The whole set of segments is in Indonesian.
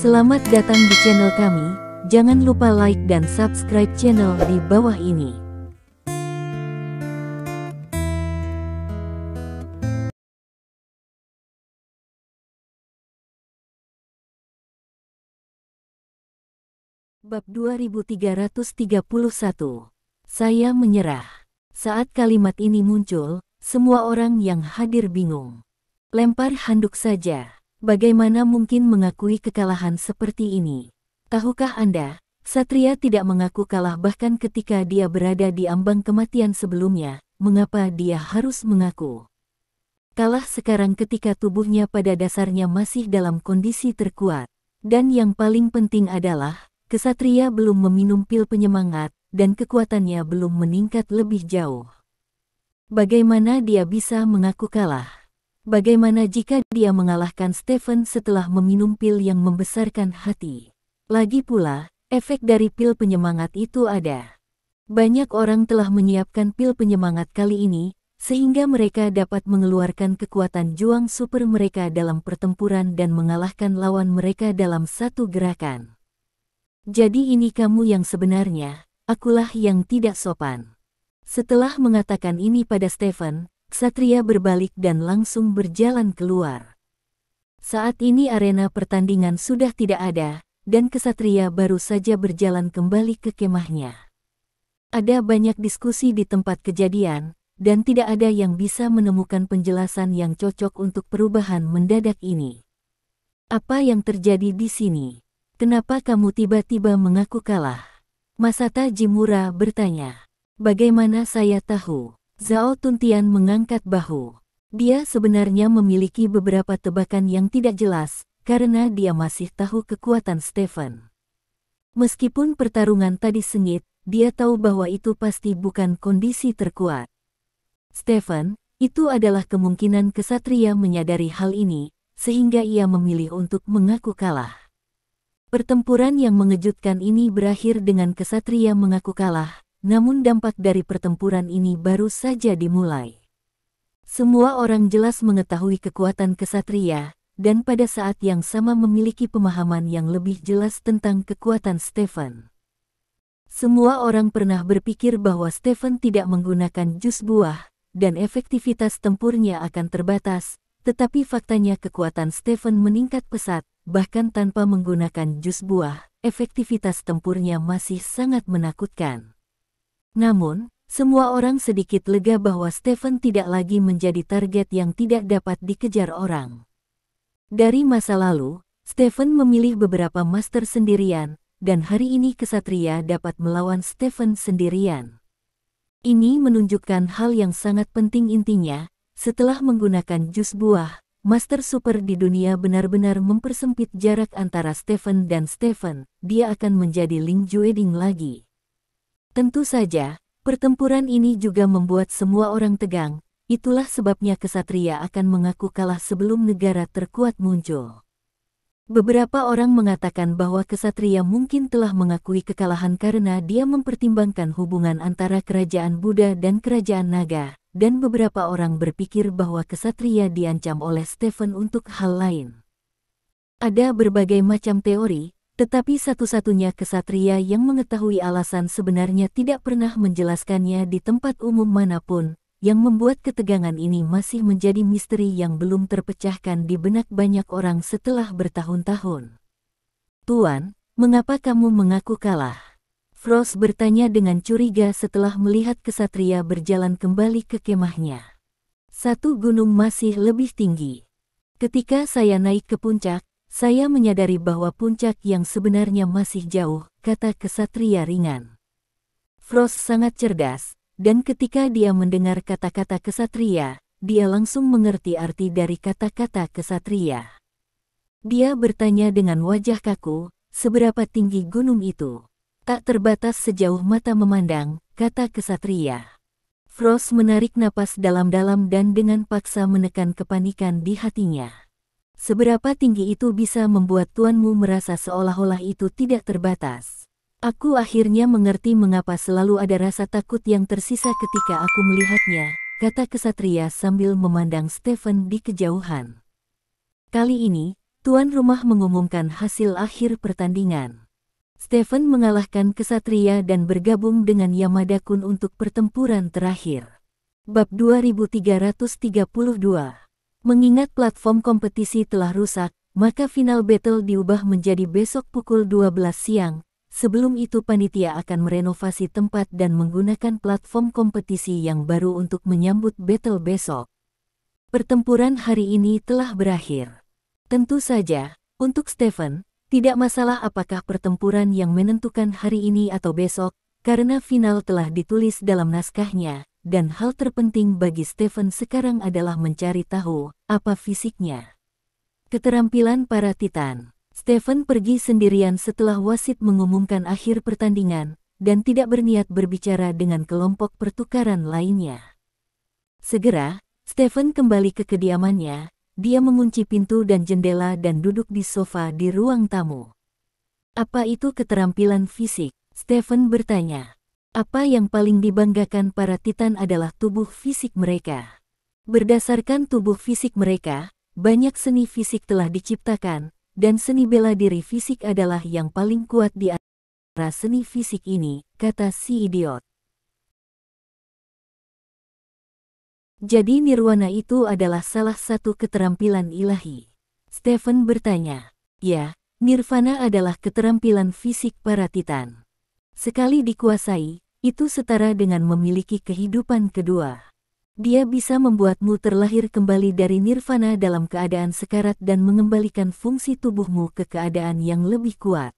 Selamat datang di channel kami, jangan lupa like dan subscribe channel di bawah ini. Bab 2331. Saya menyerah. Saat kalimat ini muncul, semua orang yang hadir bingung. Lempar handuk saja. Bagaimana mungkin mengakui kekalahan seperti ini? Tahukah Anda, Ksatria tidak mengaku kalah bahkan ketika dia berada di ambang kematian sebelumnya. Mengapa dia harus mengaku kalah sekarang ketika tubuhnya pada dasarnya masih dalam kondisi terkuat? Dan yang paling penting adalah, Ksatria belum meminum pil penyemangat, dan kekuatannya belum meningkat lebih jauh. Bagaimana dia bisa mengaku kalah? Bagaimana jika dia mengalahkan Stephen setelah meminum pil yang membesarkan hati? Lagi pula, efek dari pil penyemangat itu ada. Banyak orang telah menyiapkan pil penyemangat kali ini, sehingga mereka dapat mengeluarkan kekuatan juang super mereka dalam pertempuran dan mengalahkan lawan mereka dalam satu gerakan. Jadi ini kamu yang sebenarnya, akulah yang tidak sopan. Setelah mengatakan ini pada Stephen, Ksatria berbalik dan langsung berjalan keluar. Saat ini arena pertandingan sudah tidak ada, dan Ksatria baru saja berjalan kembali ke kemahnya. Ada banyak diskusi di tempat kejadian, dan tidak ada yang bisa menemukan penjelasan yang cocok untuk perubahan mendadak ini. Apa yang terjadi di sini? Kenapa kamu tiba-tiba mengaku kalah? Masato Jimura bertanya. Bagaimana saya tahu? Zhao Tuntian mengangkat bahu. Dia sebenarnya memiliki beberapa tebakan yang tidak jelas, karena dia masih tahu kekuatan Stephen. Meskipun pertarungan tadi sengit, dia tahu bahwa itu pasti bukan kondisi terkuat Stephen. Itu adalah kemungkinan Ksatria menyadari hal ini, sehingga ia memilih untuk mengaku kalah. Pertempuran yang mengejutkan ini berakhir dengan Ksatria mengaku kalah. Namun dampak dari pertempuran ini baru saja dimulai. Semua orang jelas mengetahui kekuatan Ksatria, dan pada saat yang sama memiliki pemahaman yang lebih jelas tentang kekuatan Stephen. Semua orang pernah berpikir bahwa Stephen tidak menggunakan jus buah, dan efektivitas tempurnya akan terbatas, tetapi faktanya kekuatan Stephen meningkat pesat, bahkan tanpa menggunakan jus buah, efektivitas tempurnya masih sangat menakutkan. Namun, semua orang sedikit lega bahwa Stephen tidak lagi menjadi target yang tidak dapat dikejar orang. Dari masa lalu, Stephen memilih beberapa master sendirian, dan hari ini Ksatria dapat melawan Stephen sendirian. Ini menunjukkan hal yang sangat penting intinya, setelah menggunakan jus buah, master super di dunia benar-benar mempersempit jarak antara Stephen dan Stephen, dia akan menjadi Ling Jueding lagi. Tentu saja, pertempuran ini juga membuat semua orang tegang, itulah sebabnya Ksatria akan mengaku kalah sebelum negara terkuat muncul. Beberapa orang mengatakan bahwa Ksatria mungkin telah mengakui kekalahan karena dia mempertimbangkan hubungan antara kerajaan Buddha dan kerajaan naga, dan beberapa orang berpikir bahwa Ksatria diancam oleh Stephen untuk hal lain. Ada berbagai macam teori, tetapi satu-satunya Ksatria yang mengetahui alasan sebenarnya tidak pernah menjelaskannya di tempat umum manapun, yang membuat ketegangan ini masih menjadi misteri yang belum terpecahkan di benak banyak orang setelah bertahun-tahun. Tuan, mengapa kamu mengaku kalah? Frost bertanya dengan curiga setelah melihat Ksatria berjalan kembali ke kemahnya. Satu gunung masih lebih tinggi. Ketika saya naik ke puncak, saya menyadari bahwa puncak yang sebenarnya masih jauh, kata Ksatria ringan. Frost sangat cerdas, dan ketika dia mendengar kata-kata Ksatria, dia langsung mengerti arti dari kata-kata Ksatria. Dia bertanya dengan wajah kaku, seberapa tinggi gunung itu? Tak terbatas sejauh mata memandang, kata Ksatria. Frost menarik napas dalam-dalam dan dengan paksa menekan kepanikan di hatinya. Seberapa tinggi itu bisa membuat tuanmu merasa seolah-olah itu tidak terbatas? Aku akhirnya mengerti mengapa selalu ada rasa takut yang tersisa ketika aku melihatnya, kata Ksatria sambil memandang Stephen di kejauhan. Kali ini, tuan rumah mengumumkan hasil akhir pertandingan. Stephen mengalahkan Ksatria dan bergabung dengan Yamada-kun untuk pertempuran terakhir. Bab 2332. Mengingat platform kompetisi telah rusak, maka final battle diubah menjadi besok pukul 12 siang. Sebelum itu panitia akan merenovasi tempat dan menggunakan platform kompetisi yang baru untuk menyambut battle besok. Pertempuran hari ini telah berakhir. Tentu saja, untuk Stephen, tidak masalah apakah pertempuran yang menentukan hari ini atau besok, karena final telah ditulis dalam naskahnya, dan hal terpenting bagi Stephen sekarang adalah mencari tahu apa fisiknya. Keterampilan para Titan. Stephen pergi sendirian setelah wasit mengumumkan akhir pertandingan, dan tidak berniat berbicara dengan kelompok pertukaran lainnya. Segera, Stephen kembali ke kediamannya. Dia mengunci pintu dan jendela dan duduk di sofa di ruang tamu. Apa itu keterampilan fisik? Stephen bertanya. Apa yang paling dibanggakan para Titan adalah tubuh fisik mereka. Berdasarkan tubuh fisik mereka, banyak seni fisik telah diciptakan, dan seni bela diri fisik adalah yang paling kuat di antara seni fisik ini, kata si idiot. Jadi nirwana itu adalah salah satu keterampilan ilahi. Stephen bertanya. Ya, nirvana adalah keterampilan fisik para Titan. Sekali dikuasai, itu setara dengan memiliki kehidupan kedua. Dia bisa membuatmu terlahir kembali dari nirvana dalam keadaan sekarat dan mengembalikan fungsi tubuhmu ke keadaan yang lebih kuat.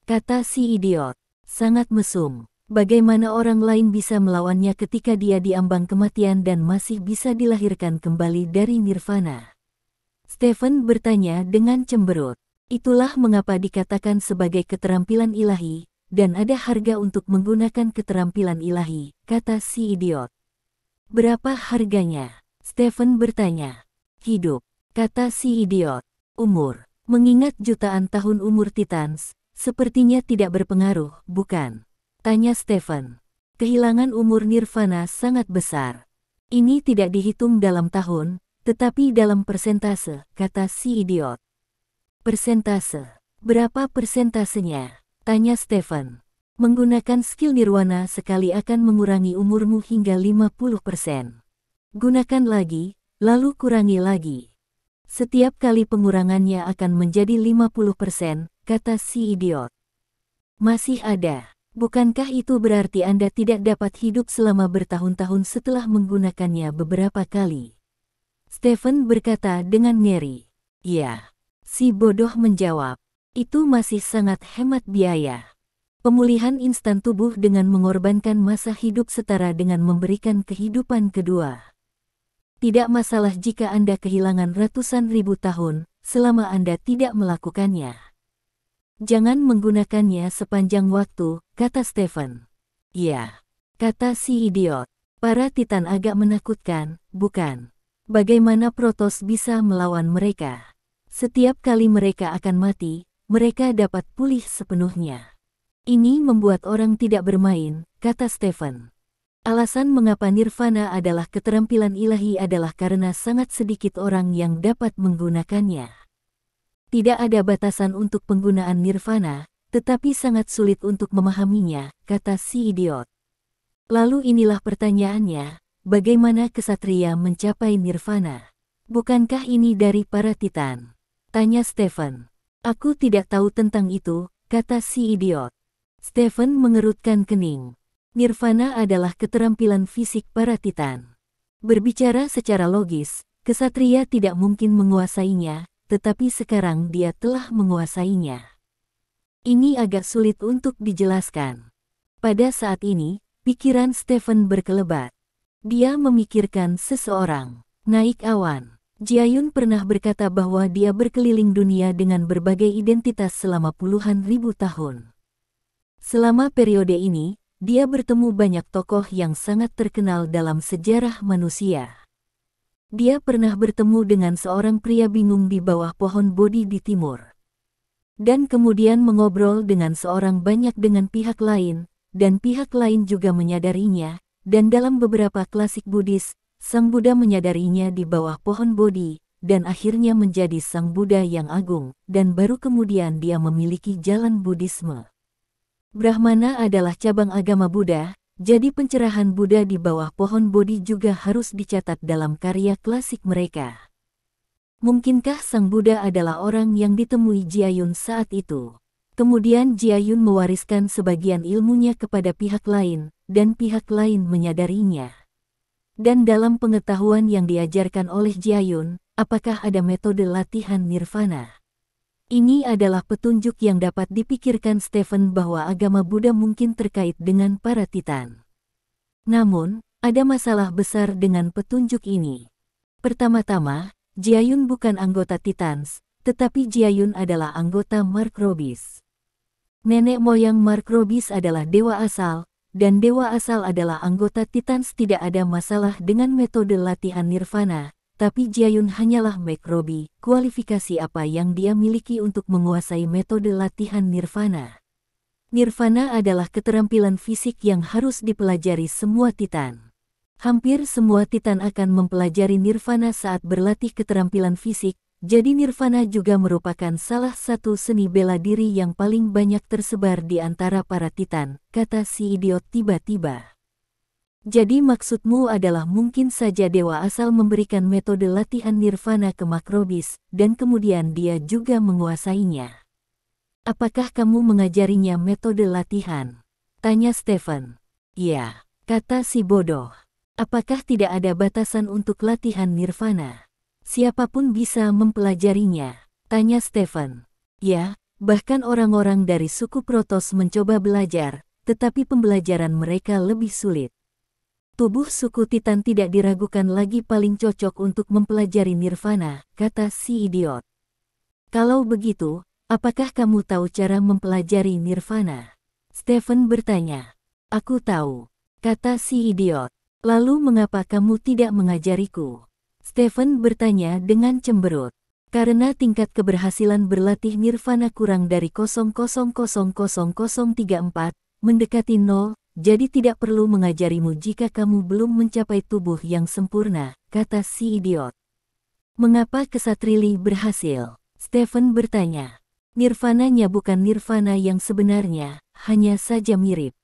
Kata si idiot. Sangat mesum. Bagaimana orang lain bisa melawannya ketika dia diambang kematian dan masih bisa dilahirkan kembali dari nirvana? Stephen bertanya dengan cemberut. Itulah mengapa dikatakan sebagai keterampilan ilahi, dan ada harga untuk menggunakan keterampilan ilahi, kata si idiot. Berapa harganya? Stephen bertanya. Hidup, kata si idiot. Umur. Mengingat jutaan tahun umur Titans, sepertinya tidak berpengaruh, bukan? Tanya Stephen. Kehilangan umur nirvana sangat besar. Ini tidak dihitung dalam tahun, tetapi dalam persentase, kata si idiot. Persentase. Berapa persentasenya? Tanya Stephen. Menggunakan skill nirwana sekali akan mengurangi umurmu hingga 50%. Gunakan lagi, lalu kurangi lagi. Setiap kali pengurangannya akan menjadi 50%, kata si idiot. Masih ada. Bukankah itu berarti Anda tidak dapat hidup selama bertahun-tahun setelah menggunakannya beberapa kali? Stephen berkata dengan ngeri. Ya. Si bodoh menjawab. Itu masih sangat hemat biaya. Pemulihan instan tubuh dengan mengorbankan masa hidup setara dengan memberikan kehidupan kedua. Tidak masalah jika Anda kehilangan ratusan ribu tahun selama Anda tidak melakukannya. Jangan menggunakannya sepanjang waktu, kata Stephen. Ya, kata si idiot. Para Titan agak menakutkan, bukan? Bagaimana Protoss bisa melawan mereka? Setiap kali mereka akan mati, mereka dapat pulih sepenuhnya. Ini membuat orang tidak bermain, kata Stephen. Alasan mengapa nirvana adalah keterampilan ilahi adalah karena sangat sedikit orang yang dapat menggunakannya. Tidak ada batasan untuk penggunaan nirvana, tetapi sangat sulit untuk memahaminya, kata si idiot. Lalu inilah pertanyaannya, bagaimana ksatria mencapai nirvana? Bukankah ini dari para Titan? Tanya Stephen. Aku tidak tahu tentang itu, kata si idiot. Stephen mengerutkan kening. Nirvana adalah keterampilan fisik para Titan. Berbicara secara logis, ksatria tidak mungkin menguasainya, tetapi sekarang dia telah menguasainya. Ini agak sulit untuk dijelaskan. Pada saat ini, pikiran Stephen berkelebat. Dia memikirkan seseorang. Naik awan. Jiayun pernah berkata bahwa dia berkeliling dunia dengan berbagai identitas selama puluhan ribu tahun. Selama periode ini, dia bertemu banyak tokoh yang sangat terkenal dalam sejarah manusia. Dia pernah bertemu dengan seorang pria bingung di bawah pohon Bodhi di timur. Dan kemudian mengobrol dengan seorang banyak dengan pihak lain, dan pihak lain juga menyadarinya, dan dalam beberapa klasik Buddhis, Sang Buddha menyadarinya di bawah pohon Bodhi, dan akhirnya menjadi sang Buddha yang agung, dan baru kemudian dia memiliki jalan Buddhisme. Brahmana adalah cabang agama Buddha, jadi pencerahan Buddha di bawah pohon Bodhi juga harus dicatat dalam karya klasik mereka. Mungkinkah sang Buddha adalah orang yang ditemui Jiayun saat itu? Kemudian Jiayun mewariskan sebagian ilmunya kepada pihak lain, dan pihak lain menyadarinya. Dan dalam pengetahuan yang diajarkan oleh Jiayun, apakah ada metode latihan nirvana? Ini adalah petunjuk yang dapat dipikirkan Stephen bahwa agama Buddha mungkin terkait dengan para titan. Namun, ada masalah besar dengan petunjuk ini. Pertama-tama, Jiayun bukan anggota Titans, tetapi Jiayun adalah anggota Macrobes. Nenek moyang Macrobes adalah dewa asal, dan dewa asal adalah anggota Titans. Tidak ada masalah dengan metode latihan nirvana, tapi Jiayun hanyalah Macrobe. Kualifikasi apa yang dia miliki untuk menguasai metode latihan nirvana? Nirvana adalah keterampilan fisik yang harus dipelajari semua Titan. Hampir semua Titan akan mempelajari nirvana saat berlatih keterampilan fisik, jadi nirvana juga merupakan salah satu seni bela diri yang paling banyak tersebar di antara para Titan, kata si idiot tiba-tiba. Jadi maksudmu adalah mungkin saja dewa asal memberikan metode latihan nirvana ke Macrobes, dan kemudian dia juga menguasainya. Apakah kamu mengajarinya metode latihan? Tanya Stephen. Iya, kata si bodoh. Apakah tidak ada batasan untuk latihan nirvana? Siapapun bisa mempelajarinya, tanya Stephen. Ya, bahkan orang-orang dari suku Protoss mencoba belajar, tetapi pembelajaran mereka lebih sulit. Tubuh suku Titan tidak diragukan lagi paling cocok untuk mempelajari nirvana, kata si idiot. Kalau begitu, apakah kamu tahu cara mempelajari nirvana? Stephen bertanya. Aku tahu, kata si idiot. Lalu mengapa kamu tidak mengajariku? Stephen bertanya dengan cemberut. Karena tingkat keberhasilan berlatih nirvana kurang dari 0,000034, mendekati 0, jadi tidak perlu mengajarimu jika kamu belum mencapai tubuh yang sempurna, kata si idiot. Mengapa Kesatrili berhasil? Stephen bertanya. Nirvananya bukan nirvana yang sebenarnya, hanya saja mirip,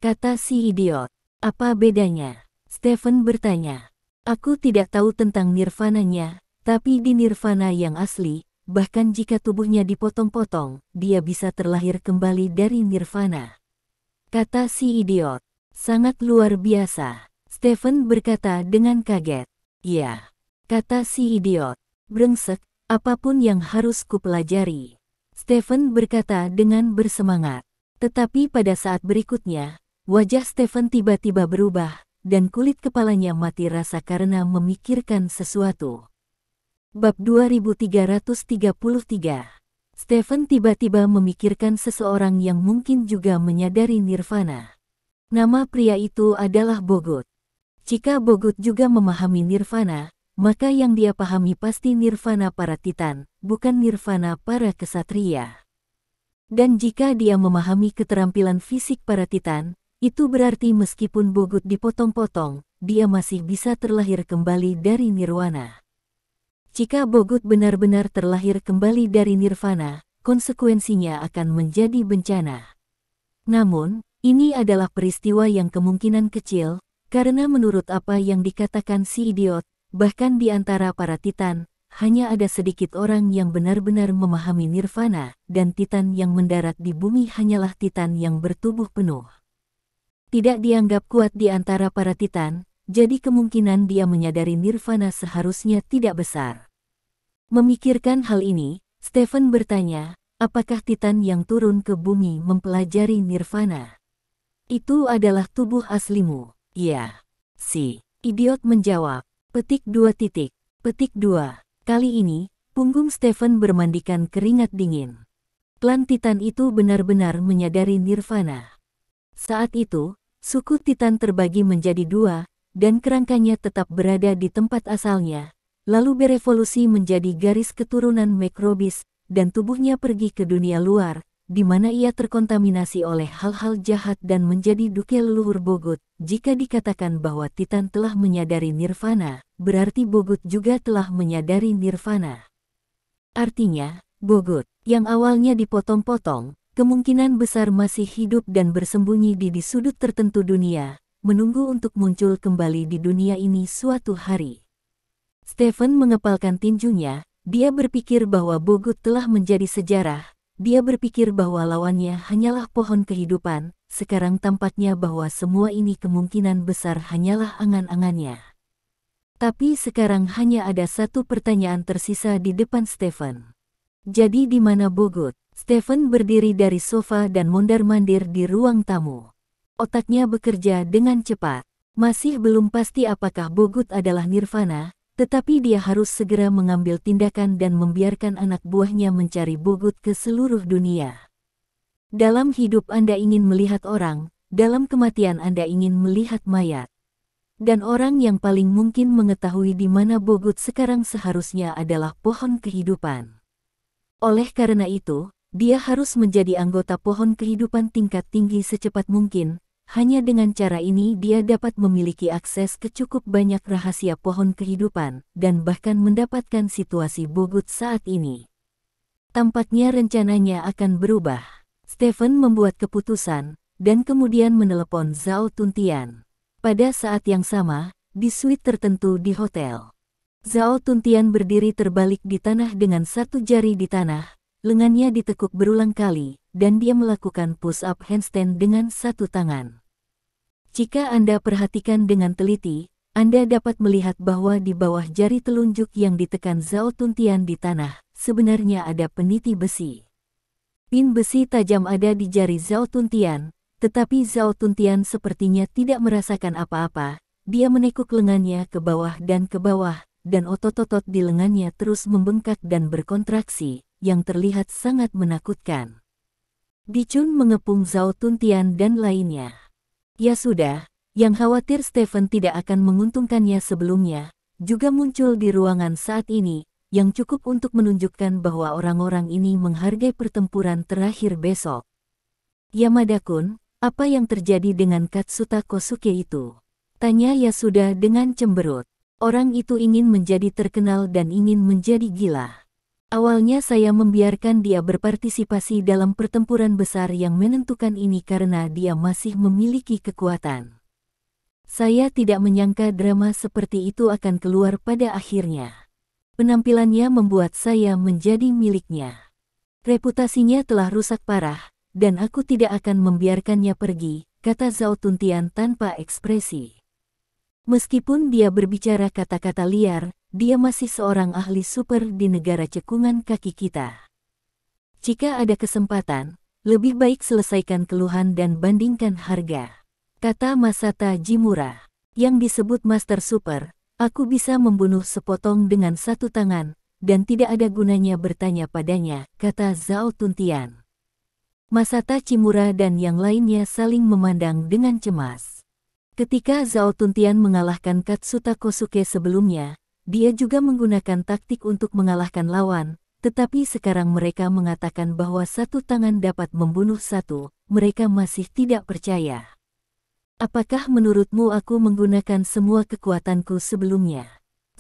kata si idiot. Apa bedanya? Stephen bertanya. Aku tidak tahu tentang nirvananya, tapi di nirvana yang asli, bahkan jika tubuhnya dipotong-potong, dia bisa terlahir kembali dari nirvana. Kata si idiot. Sangat luar biasa. Stephen berkata dengan kaget. Iya, kata si idiot. Brengsek, apapun yang harus kupelajari. Stephen berkata dengan bersemangat. Tetapi pada saat berikutnya, wajah Stephen tiba-tiba berubah, dan kulit kepalanya mati rasa karena memikirkan sesuatu. Bab 2333. Stephen tiba-tiba memikirkan seseorang yang mungkin juga menyadari nirvana. Nama pria itu adalah Bogut. Jika Bogut juga memahami nirvana, maka yang dia pahami pasti nirvana para Titan, bukan nirvana para kesatria. Dan jika dia memahami keterampilan fisik para Titan, itu berarti meskipun Bogut dipotong-potong, dia masih bisa terlahir kembali dari nirwana. Jika Bogut benar-benar terlahir kembali dari nirvana, konsekuensinya akan menjadi bencana. Namun, ini adalah peristiwa yang kemungkinan kecil, karena menurut apa yang dikatakan si idiot, bahkan di antara para Titan, hanya ada sedikit orang yang benar-benar memahami nirvana, dan Titan yang mendarat di bumi hanyalah Titan yang bertubuh penuh. Tidak dianggap kuat di antara para Titan, jadi kemungkinan dia menyadari nirvana seharusnya tidak besar. Memikirkan hal ini, Stephen bertanya, apakah Titan yang turun ke bumi mempelajari nirvana? Itu adalah tubuh aslimu. Iya. Si idiot menjawab. Petik 2 titik. Petik 2. Kali ini, punggung Stephen bermandikan keringat dingin. Klan Titan itu benar-benar menyadari nirvana. Saat itu, suku Titan terbagi menjadi 2, dan kerangkanya tetap berada di tempat asalnya, lalu berevolusi menjadi garis keturunan Macrobes, dan tubuhnya pergi ke dunia luar, di mana ia terkontaminasi oleh hal-hal jahat dan menjadi duke leluhur Bogut. Jika dikatakan bahwa Titan telah menyadari nirvana, berarti Bogut juga telah menyadari nirvana. Artinya, Bogut, yang awalnya dipotong-potong, kemungkinan besar masih hidup dan bersembunyi di sudut tertentu dunia, menunggu untuk muncul kembali di dunia ini suatu hari. Stephen mengepalkan tinjunya, dia berpikir bahwa Bogut telah menjadi sejarah. Dia berpikir bahwa lawannya hanyalah pohon kehidupan, sekarang tampaknya bahwa semua ini kemungkinan besar hanyalah angan-angannya. Tapi sekarang hanya ada satu pertanyaan tersisa di depan Stephen. Jadi di mana Bogut? Stephen berdiri dari sofa dan mondar-mandir di ruang tamu. Otaknya bekerja dengan cepat. Masih belum pasti apakah Bogut adalah nirvana, tetapi dia harus segera mengambil tindakan dan membiarkan anak buahnya mencari Bogut ke seluruh dunia. Dalam hidup Anda ingin melihat orang, dalam kematian Anda ingin melihat mayat. Dan orang yang paling mungkin mengetahui di mana Bogut sekarang seharusnya adalah pohon kehidupan. Oleh karena itu, dia harus menjadi anggota pohon kehidupan tingkat tinggi secepat mungkin. Hanya dengan cara ini dia dapat memiliki akses ke cukup banyak rahasia pohon kehidupan, dan bahkan mendapatkan situasi Bogut saat ini. Tampaknya rencananya akan berubah. Stephen membuat keputusan, dan kemudian menelepon Zhao Tuntian. Pada saat yang sama, di suite tertentu di hotel. Zhao Tuntian berdiri terbalik di tanah dengan satu jari di tanah, lengannya ditekuk berulang kali, dan dia melakukan push-up handstand dengan satu tangan. Jika Anda perhatikan dengan teliti, Anda dapat melihat bahwa di bawah jari telunjuk yang ditekan Zhao Tuntian di tanah, sebenarnya ada peniti besi. Pin besi tajam ada di jari Zhao Tuntian, tetapi Zhao Tuntian sepertinya tidak merasakan apa-apa. Dia menekuk lengannya ke bawah, dan otot-otot di lengannya terus membengkak dan berkontraksi, yang terlihat sangat menakutkan. Dicun mengepung Zhao Tuntian dan lainnya. Ya sudah, yang khawatir Stephen tidak akan menguntungkannya sebelumnya, juga muncul di ruangan saat ini, yang cukup untuk menunjukkan bahwa orang-orang ini menghargai pertempuran terakhir besok. Yamada-kun, apa yang terjadi dengan Katsuta Kosuke itu? Tanya Yasuda dengan cemberut. Orang itu ingin menjadi terkenal dan ingin menjadi gila. Awalnya saya membiarkan dia berpartisipasi dalam pertempuran besar yang menentukan ini karena dia masih memiliki kekuatan. Saya tidak menyangka drama seperti itu akan keluar pada akhirnya. Penampilannya membuat saya menjadi miliknya. Reputasinya telah rusak parah, dan aku tidak akan membiarkannya pergi, kata Zhao Tuntian tanpa ekspresi. Meskipun dia berbicara kata-kata liar, dia masih seorang ahli super di negara cekungan kaki kita. Jika ada kesempatan, lebih baik selesaikan keluhan dan bandingkan harga, kata Masata Jimura. Yang disebut Master Super, aku bisa membunuh sepotong dengan satu tangan, dan tidak ada gunanya bertanya padanya, kata Zhao Tuntian. Masata Jimura dan yang lainnya saling memandang dengan cemas. Ketika Zhao Tuntian mengalahkan Katsuta Kosuke sebelumnya, dia juga menggunakan taktik untuk mengalahkan lawan, tetapi sekarang mereka mengatakan bahwa satu tangan dapat membunuh satu, mereka masih tidak percaya. Apakah menurutmu aku menggunakan semua kekuatanku sebelumnya?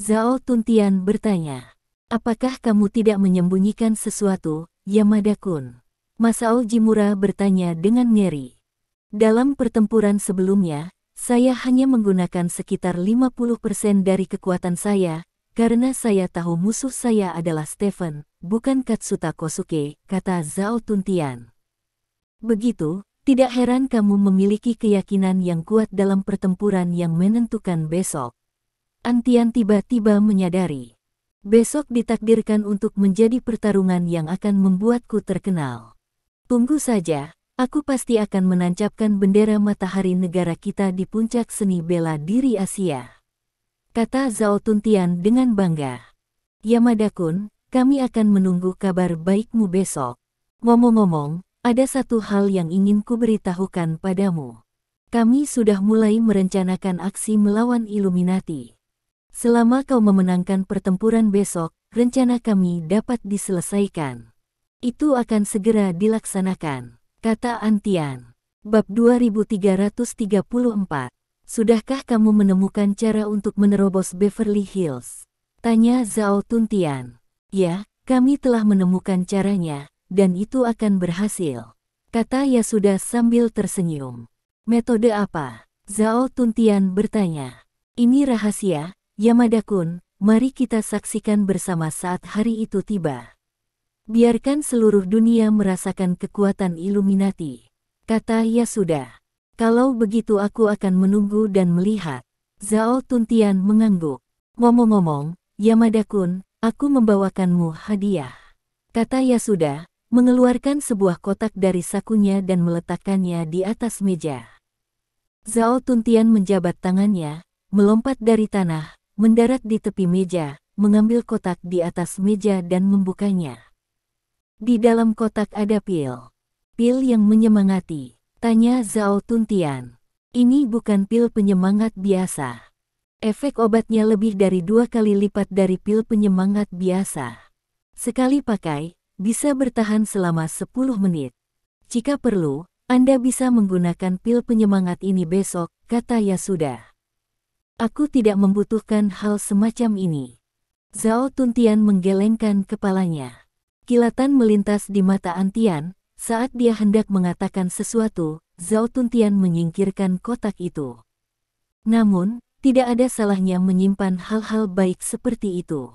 Zhao Tuntian bertanya. Apakah kamu tidak menyembunyikan sesuatu, Yamada-kun? Masao Jimura bertanya dengan ngeri. Dalam pertempuran sebelumnya, saya hanya menggunakan sekitar 50% dari kekuatan saya, karena saya tahu musuh saya adalah Stephen, bukan Katsuta Kosuke, kata Zhao Tuntian. Begitu, tidak heran kamu memiliki keyakinan yang kuat dalam pertempuran yang menentukan besok. Antian tiba-tiba menyadari. Besok ditakdirkan untuk menjadi pertarungan yang akan membuatku terkenal. Tunggu saja. Aku pasti akan menancapkan bendera matahari negara kita di puncak seni bela diri Asia, kata Zhao Tuntian dengan bangga. Yamada-kun, kami akan menunggu kabar baikmu besok. Ngomong-ngomong, ada satu hal yang ingin kuberitahukan padamu. Kami sudah mulai merencanakan aksi melawan Illuminati. Selama kau memenangkan pertempuran besok, rencana kami dapat diselesaikan. Itu akan segera dilaksanakan, kata Antian. Bab 2334. Sudahkah kamu menemukan cara untuk menerobos Beverly Hills? Tanya Zhao Tuntian. Ya, kami telah menemukan caranya, dan itu akan berhasil, kata Yasuda sambil tersenyum. Metode apa? Zhao Tuntian bertanya. Ini rahasia, Yamada-kun, mari kita saksikan bersama saat hari itu tiba. Biarkan seluruh dunia merasakan kekuatan Illuminati, kata Yasuda. Kalau begitu aku akan menunggu dan melihat. Zhao Tuntian mengangguk. Ngomong-ngomong, Yamada-kun, aku membawakanmu hadiah, kata Yasuda, mengeluarkan sebuah kotak dari sakunya dan meletakkannya di atas meja. Zhao Tuntian menjabat tangannya, melompat dari tanah, mendarat di tepi meja, mengambil kotak di atas meja dan membukanya. Di dalam kotak ada pil. Pil yang menyemangati, tanya Zhao Tuntian. Ini bukan pil penyemangat biasa. Efek obatnya lebih dari 2 kali lipat dari pil penyemangat biasa. Sekali pakai, bisa bertahan selama 10 menit. Jika perlu, Anda bisa menggunakan pil penyemangat ini besok, kata Yasuda. Aku tidak membutuhkan hal semacam ini. Zhao Tuntian menggelengkan kepalanya. Kilatan melintas di mata Antian, saat dia hendak mengatakan sesuatu, Zhao Tuntian menyingkirkan kotak itu. Namun, tidak ada salahnya menyimpan hal-hal baik seperti itu.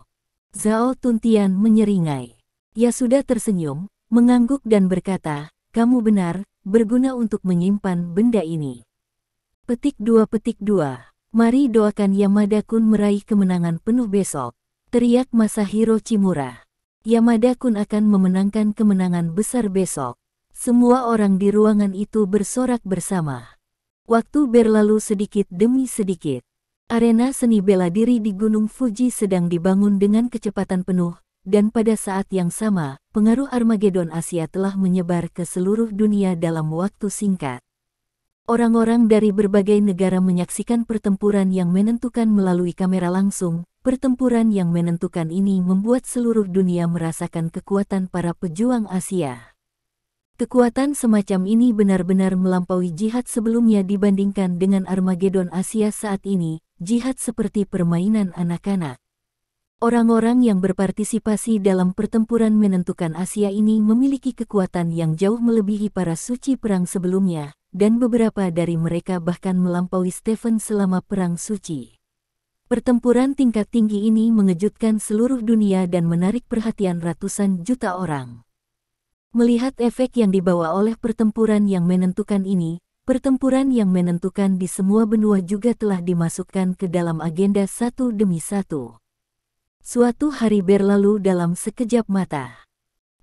Zhao Tuntian menyeringai. Yasuda tersenyum, mengangguk dan berkata, kamu benar, berguna untuk menyimpan benda ini. Petik 2. Mari doakan Yamada-kun meraih kemenangan penuh besok, teriak Masahiro Chimura. Yamada-kun akan memenangkan kemenangan besar besok. Semua orang di ruangan itu bersorak bersama. Waktu berlalu sedikit demi sedikit. Arena seni bela diri di Gunung Fuji sedang dibangun dengan kecepatan penuh, dan pada saat yang sama, pengaruh Armageddon Asia telah menyebar ke seluruh dunia dalam waktu singkat. Orang-orang dari berbagai negara menyaksikan pertempuran yang menentukan melalui kamera langsung. Pertempuran yang menentukan ini membuat seluruh dunia merasakan kekuatan para pejuang Asia. Kekuatan semacam ini benar-benar melampaui jihad sebelumnya dibandingkan dengan Armageddon Asia saat ini, jihad seperti permainan anak-anak. Orang-orang yang berpartisipasi dalam pertempuran menentukan Asia ini memiliki kekuatan yang jauh melebihi para suci perang sebelumnya, dan beberapa dari mereka bahkan melampaui Stephen selama perang suci. Pertempuran tingkat tinggi ini mengejutkan seluruh dunia dan menarik perhatian ratusan juta orang. Melihat efek yang dibawa oleh pertempuran yang menentukan ini, pertempuran yang menentukan di semua benua juga telah dimasukkan ke dalam agenda satu demi satu. Suatu hari berlalu dalam sekejap mata.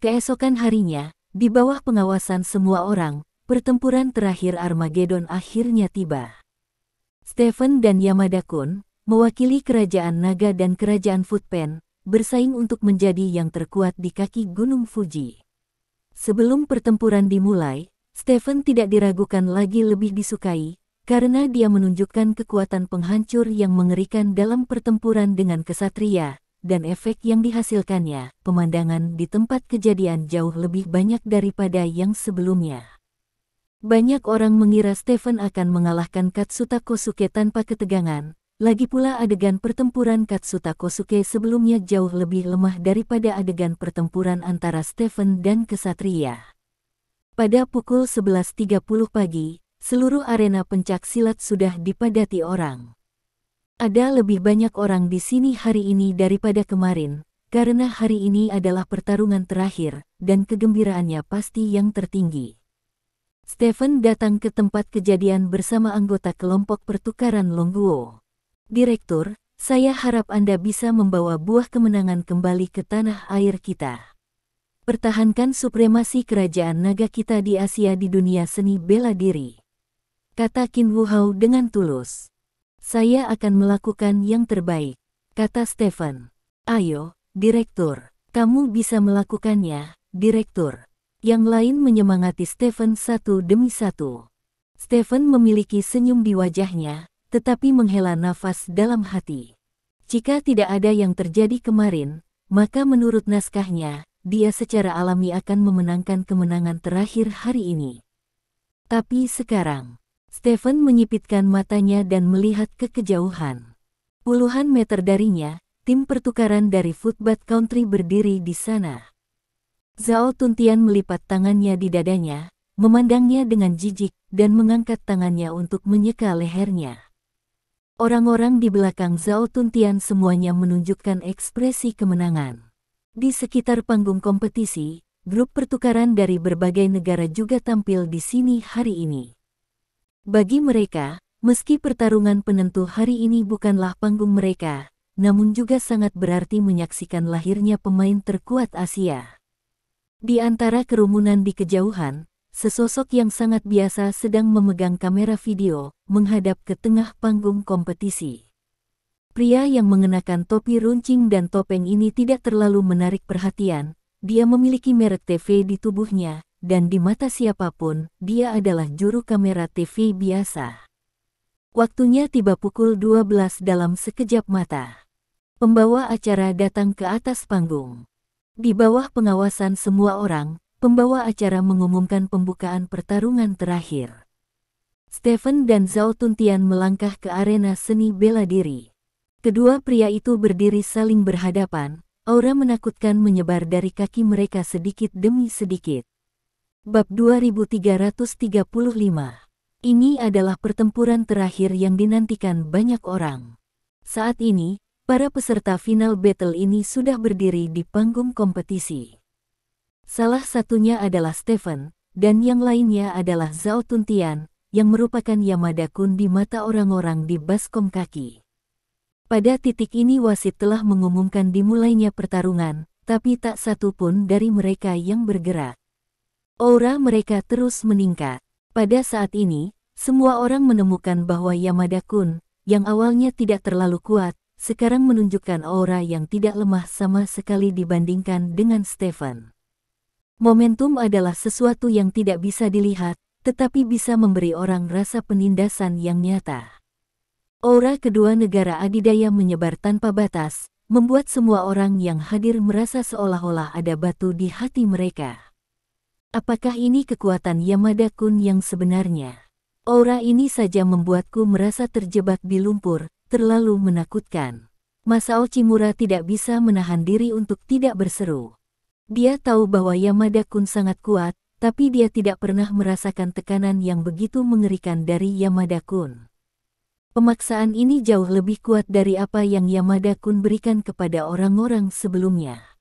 Keesokan harinya, di bawah pengawasan semua orang, pertempuran terakhir Armageddon akhirnya tiba. Stephen dan Yamada-kun, mewakili Kerajaan Naga dan Kerajaan Footpen, bersaing untuk menjadi yang terkuat di kaki Gunung Fuji. Sebelum pertempuran dimulai, Stephen tidak diragukan lagi lebih disukai, karena dia menunjukkan kekuatan penghancur yang mengerikan dalam pertempuran dengan kesatria, dan efek yang dihasilkannya, pemandangan di tempat kejadian jauh lebih banyak daripada yang sebelumnya. Banyak orang mengira Stephen akan mengalahkan Katsuta Kosuke tanpa ketegangan. Lagi pula adegan pertempuran Katsuta Kosuke sebelumnya jauh lebih lemah daripada adegan pertempuran antara Stephen dan kesatria. Pada pukul 11.30 pagi, seluruh arena pencak silat sudah dipadati orang. Ada lebih banyak orang di sini hari ini daripada kemarin, karena hari ini adalah pertarungan terakhir, dan kegembiraannya pasti yang tertinggi. Stephen datang ke tempat kejadian bersama anggota kelompok pertukaran Longguo. Direktur, saya harap Anda bisa membawa buah kemenangan kembali ke tanah air kita. Pertahankan supremasi kerajaan naga kita di Asia di dunia seni bela diri, kata Qin Wuhao dengan tulus. Saya akan melakukan yang terbaik, kata Stephen. Ayo, Direktur, kamu bisa melakukannya, Direktur. Yang lain menyemangati Stephen satu demi satu. Stephen memiliki senyum di wajahnya, tetapi menghela nafas dalam hati. Jika tidak ada yang terjadi kemarin, maka menurut naskahnya, dia secara alami akan memenangkan kemenangan terakhir hari ini. Tapi sekarang, Stephen menyipitkan matanya dan melihat ke kejauhan. Puluhan meter darinya, tim pertukaran dari Football Country berdiri di sana. Zhao Tuntian melipat tangannya di dadanya, memandangnya dengan jijik, dan mengangkat tangannya untuk menyeka lehernya. Orang-orang di belakang Zhao Tuntian semuanya menunjukkan ekspresi kemenangan. Di sekitar panggung kompetisi, grup pertukaran dari berbagai negara juga tampil di sini hari ini. Bagi mereka, meski pertarungan penentu hari ini bukanlah panggung mereka, namun juga sangat berarti menyaksikan lahirnya pemain terkuat Asia. Di antara kerumunan di kejauhan, sesosok yang sangat biasa sedang memegang kamera video, menghadap ke tengah panggung kompetisi. Pria yang mengenakan topi runcing dan topeng ini tidak terlalu menarik perhatian, dia memiliki merek TV di tubuhnya, dan di mata siapapun, dia adalah juru kamera TV biasa. Waktunya tiba pukul 12 dalam sekejap mata. Pembawa acara datang ke atas panggung. Di bawah pengawasan semua orang, pembawa acara mengumumkan pembukaan pertarungan terakhir. Stephen dan Zhao Tuntian melangkah ke arena seni bela diri. Kedua pria itu berdiri saling berhadapan, aura menakutkan menyebar dari kaki mereka sedikit demi sedikit. Bab 2335. Ini adalah pertempuran terakhir yang dinantikan banyak orang. Saat ini, para peserta final battle ini sudah berdiri di panggung kompetisi. Salah satunya adalah Stephen, dan yang lainnya adalah Zhao Tuntian, yang merupakan Yamada Kun di mata orang-orang di baskom kaki. Pada titik ini wasit telah mengumumkan dimulainya pertarungan, tapi tak satu pun dari mereka yang bergerak. Aura mereka terus meningkat. Pada saat ini, semua orang menemukan bahwa Yamada Kun, yang awalnya tidak terlalu kuat, sekarang menunjukkan aura yang tidak lemah sama sekali dibandingkan dengan Stephen. Momentum adalah sesuatu yang tidak bisa dilihat, tetapi bisa memberi orang rasa penindasan yang nyata. Aura kedua negara adidaya menyebar tanpa batas, membuat semua orang yang hadir merasa seolah-olah ada batu di hati mereka. Apakah ini kekuatan Yamada Kun yang sebenarnya? Aura ini saja membuatku merasa terjebak di lumpur, terlalu menakutkan. Masao Chimura tidak bisa menahan diri untuk tidak berseru. Dia tahu bahwa Yamada Kun sangat kuat, tapi dia tidak pernah merasakan tekanan yang begitu mengerikan dari Yamada Kun. Pemaksaan ini jauh lebih kuat dari apa yang Yamada Kun berikan kepada orang-orang sebelumnya.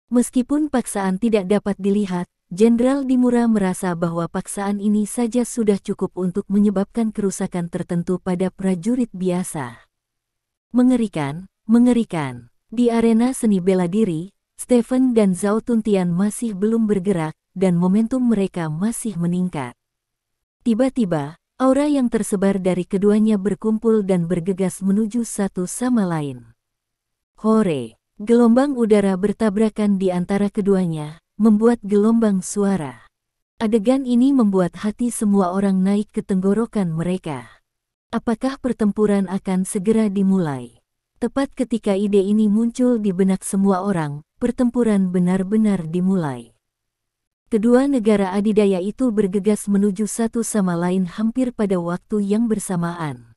Meskipun paksaan tidak dapat dilihat, Jenderal Dimura merasa bahwa paksaan ini saja sudah cukup untuk menyebabkan kerusakan tertentu pada prajurit biasa. Mengerikan, mengerikan. Di arena seni bela diri, Stephen dan Zhao Tuntian masih belum bergerak, dan momentum mereka masih meningkat. Tiba-tiba, aura yang tersebar dari keduanya berkumpul dan bergegas menuju satu sama lain. Hore! Gelombang udara bertabrakan di antara keduanya, membuat gelombang suara. Adegan ini membuat hati semua orang naik ke tenggorokan mereka. Apakah pertempuran akan segera dimulai? Tepat ketika ide ini muncul di benak semua orang, pertempuran benar-benar dimulai. Kedua negara adidaya itu bergegas menuju satu sama lain hampir pada waktu yang bersamaan.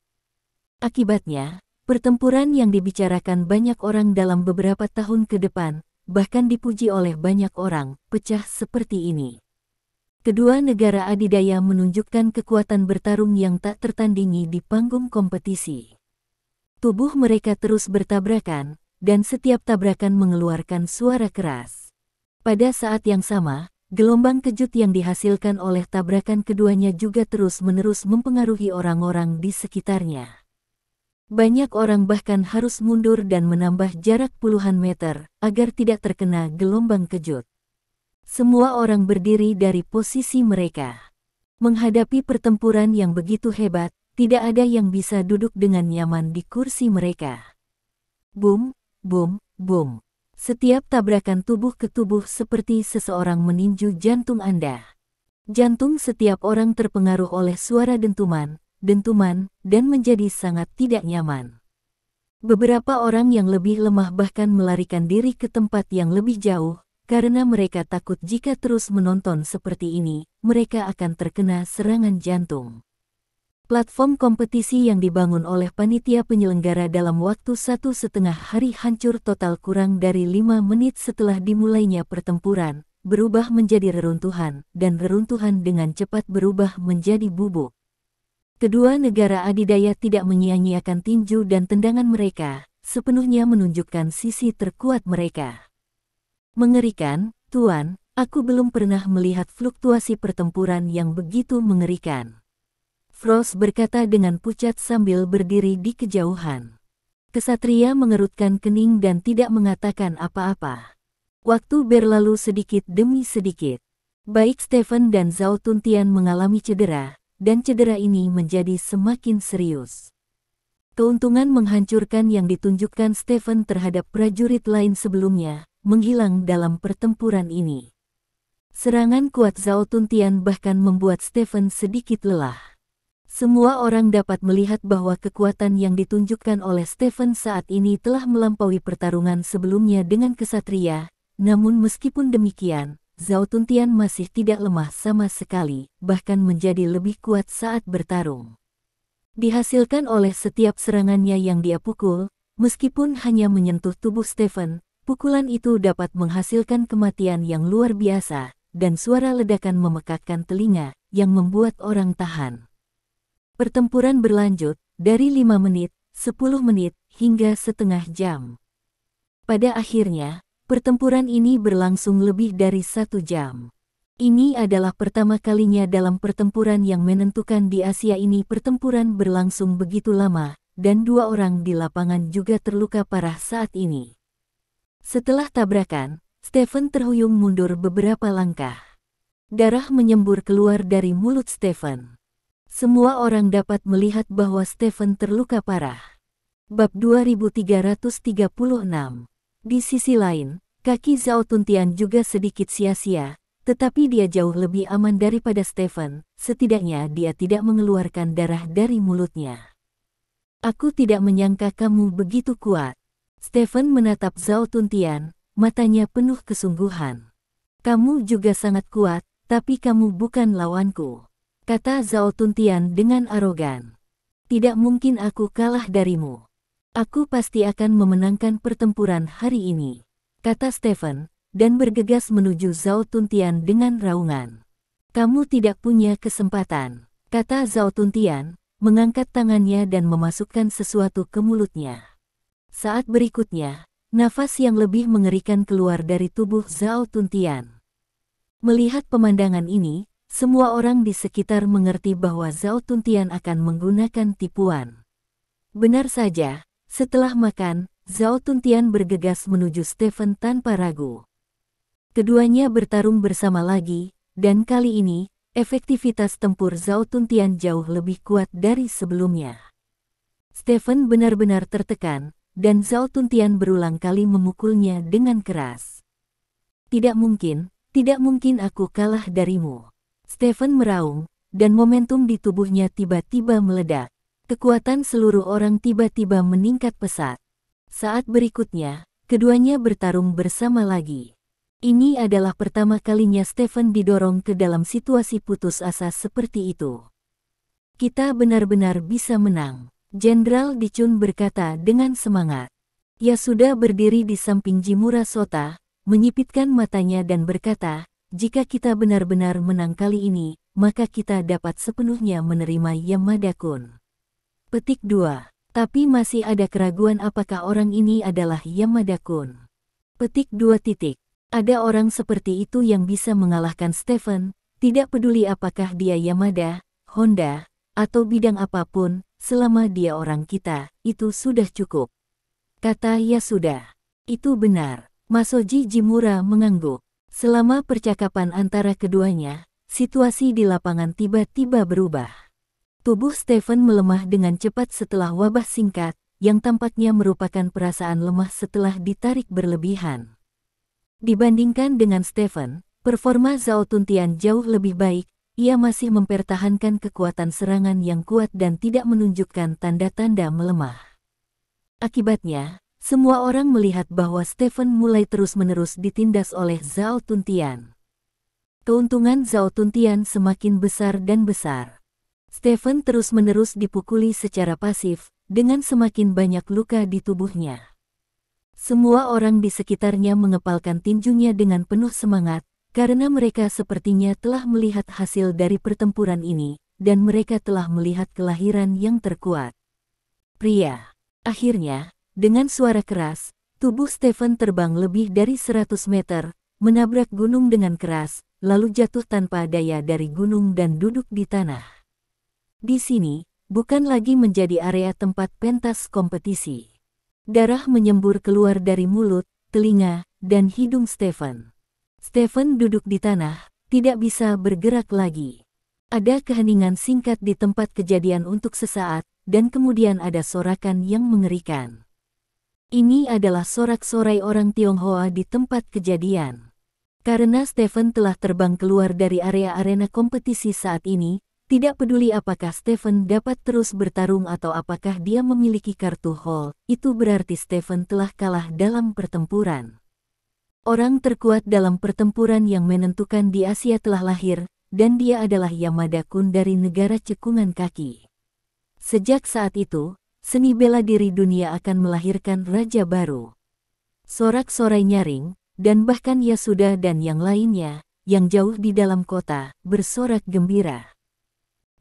Akibatnya, pertempuran yang dibicarakan banyak orang dalam beberapa tahun ke depan, bahkan dipuji oleh banyak orang, pecah seperti ini. Kedua negara adidaya menunjukkan kekuatan bertarung yang tak tertandingi di panggung kompetisi. Tubuh mereka terus bertabrakan, dan setiap tabrakan mengeluarkan suara keras. Pada saat yang sama, gelombang kejut yang dihasilkan oleh tabrakan keduanya juga terus-menerus mempengaruhi orang-orang di sekitarnya. Banyak orang bahkan harus mundur dan menambah jarak puluhan meter, agar tidak terkena gelombang kejut. Semua orang berdiri dari posisi mereka. Menghadapi pertempuran yang begitu hebat, tidak ada yang bisa duduk dengan nyaman di kursi mereka. Boom, boom, boom. Setiap tabrakan tubuh ke tubuh seperti seseorang meninju jantung Anda. Jantung setiap orang terpengaruh oleh suara dentuman, dan menjadi sangat tidak nyaman. Beberapa orang yang lebih lemah bahkan melarikan diri ke tempat yang lebih jauh, karena mereka takut jika terus menonton seperti ini, mereka akan terkena serangan jantung. Platform kompetisi yang dibangun oleh panitia penyelenggara dalam waktu 1,5 hari hancur total kurang dari 5 menit setelah dimulainya pertempuran, berubah menjadi reruntuhan, dan reruntuhan dengan cepat berubah menjadi bubuk. Kedua negara adidaya tidak menyia-nyiakan tinju dan tendangan mereka, sepenuhnya menunjukkan sisi terkuat mereka. Mengerikan, Tuan, aku belum pernah melihat fluktuasi pertempuran yang begitu mengerikan. Frost berkata dengan pucat sambil berdiri di kejauhan. Kesatria mengerutkan kening dan tidak mengatakan apa-apa. Waktu berlalu sedikit demi sedikit. Baik Stephen dan Zhao Tuntian mengalami cedera, dan cedera ini menjadi semakin serius. Keuntungan menghancurkan yang ditunjukkan Stephen terhadap prajurit lain sebelumnya, menghilang dalam pertempuran ini. Serangan kuat Zhao Tuntian bahkan membuat Stephen sedikit lelah. Semua orang dapat melihat bahwa kekuatan yang ditunjukkan oleh Stephen saat ini telah melampaui pertarungan sebelumnya dengan kesatria, namun meskipun demikian, Zhao Tuntian masih tidak lemah sama sekali, bahkan menjadi lebih kuat saat bertarung. Dihasilkan oleh setiap serangannya yang dia pukul, meskipun hanya menyentuh tubuh Stephen, pukulan itu dapat menghasilkan kematian yang luar biasa, dan suara ledakan memekakkan telinga, yang membuat orang tahan. Pertempuran berlanjut, dari 5 menit, 10 menit, hingga setengah jam. Pada akhirnya, pertempuran ini berlangsung lebih dari 1 jam. Ini adalah pertama kalinya dalam pertempuran yang menentukan di Asia ini pertempuran berlangsung begitu lama, dan 2 orang di lapangan juga terluka parah saat ini. Setelah tabrakan, Stephen terhuyung mundur beberapa langkah. Darah menyembur keluar dari mulut Stephen. Semua orang dapat melihat bahwa Stephen terluka parah. Bab 2336. Di sisi lain, kaki Zhao Tuntian juga sedikit sia-sia, tetapi dia jauh lebih aman daripada Stephen, setidaknya dia tidak mengeluarkan darah dari mulutnya. Aku tidak menyangka kamu begitu kuat. Stephen menatap Zhao Tuntian, matanya penuh kesungguhan. Kamu juga sangat kuat, tapi kamu bukan lawanku, kata Zhao Tuntian dengan arogan. Tidak mungkin aku kalah darimu. Aku pasti akan memenangkan pertempuran hari ini, kata Stephen, dan bergegas menuju Zhao Tuntian dengan raungan. Kamu tidak punya kesempatan, kata Zhao Tuntian, mengangkat tangannya dan memasukkan sesuatu ke mulutnya. Saat berikutnya, nafas yang lebih mengerikan keluar dari tubuh Zhao Tuntian. Melihat pemandangan ini, semua orang di sekitar mengerti bahwa Zhao Tuntian akan menggunakan tipuan. Benar saja, setelah makan, Zhao Tuntian bergegas menuju Stephen tanpa ragu. Keduanya bertarung bersama lagi, dan kali ini, efektivitas tempur Zhao Tuntian jauh lebih kuat dari sebelumnya. Stephen benar-benar tertekan, dan Zhao Tuntian berulang kali memukulnya dengan keras. Tidak mungkin aku kalah darimu. Stephen meraung, dan momentum di tubuhnya tiba-tiba meledak. Kekuatan seluruh orang tiba-tiba meningkat pesat. Saat berikutnya, keduanya bertarung bersama lagi. Ini adalah pertama kalinya Stephen didorong ke dalam situasi putus asa seperti itu. Kita benar-benar bisa menang, Jenderal Dicun berkata dengan semangat. Yasuda berdiri di samping Jimura Sota, menyipitkan matanya dan berkata, jika kita benar-benar menang kali ini, maka kita dapat sepenuhnya menerima Yamada-kun. Petik 2. Tapi masih ada keraguan apakah orang ini adalah Yamada-kun. Petik 2. Ada orang seperti itu yang bisa mengalahkan Stephen, tidak peduli apakah dia Yamada, Honda, atau bidang apapun, selama dia orang kita, itu sudah cukup, kata Yasuda. Itu benar, Masoji Jimura mengangguk. Selama percakapan antara keduanya, situasi di lapangan tiba-tiba berubah. Tubuh Stephen melemah dengan cepat setelah wabah singkat, yang tampaknya merupakan perasaan lemah setelah ditarik berlebihan. Dibandingkan dengan Stephen, performa Zhao Tuntian jauh lebih baik, ia masih mempertahankan kekuatan serangan yang kuat dan tidak menunjukkan tanda-tanda melemah. Akibatnya, Semua orang melihat bahwa Stephen mulai terus-menerus ditindas oleh Zhao Tuntian. Keuntungan Zhao Tuntian semakin besar dan besar. Stephen terus-menerus dipukuli secara pasif, dengan semakin banyak luka di tubuhnya. Semua orang di sekitarnya mengepalkan tinjunya dengan penuh semangat, karena mereka sepertinya telah melihat hasil dari pertempuran ini, dan mereka telah melihat kelahiran yang terkuat. Pria. Akhirnya, dengan suara keras, tubuh Stephen terbang lebih dari 100 meter, menabrak gunung dengan keras, lalu jatuh tanpa daya dari gunung dan duduk di tanah. Di sini, bukan lagi menjadi area tempat pentas kompetisi. Darah menyembur keluar dari mulut, telinga, dan hidung Stephen. Stephen duduk di tanah, tidak bisa bergerak lagi. Ada keheningan singkat di tempat kejadian untuk sesaat, dan kemudian ada sorakan yang mengerikan. Ini adalah sorak-sorai orang Tionghoa di tempat kejadian. Karena Stephen telah terbang keluar dari area arena kompetisi saat ini, tidak peduli apakah Stephen dapat terus bertarung atau apakah dia memiliki kartu hall, itu berarti Stephen telah kalah dalam pertempuran. Orang terkuat dalam pertempuran yang menentukan di Asia telah lahir, dan dia adalah Yamada Kun dari negara cekungan kaki. Sejak saat itu, seni bela diri dunia akan melahirkan raja baru. Sorak-sorai nyaring, dan bahkan Yasuda dan yang lainnya, yang jauh di dalam kota, bersorak gembira.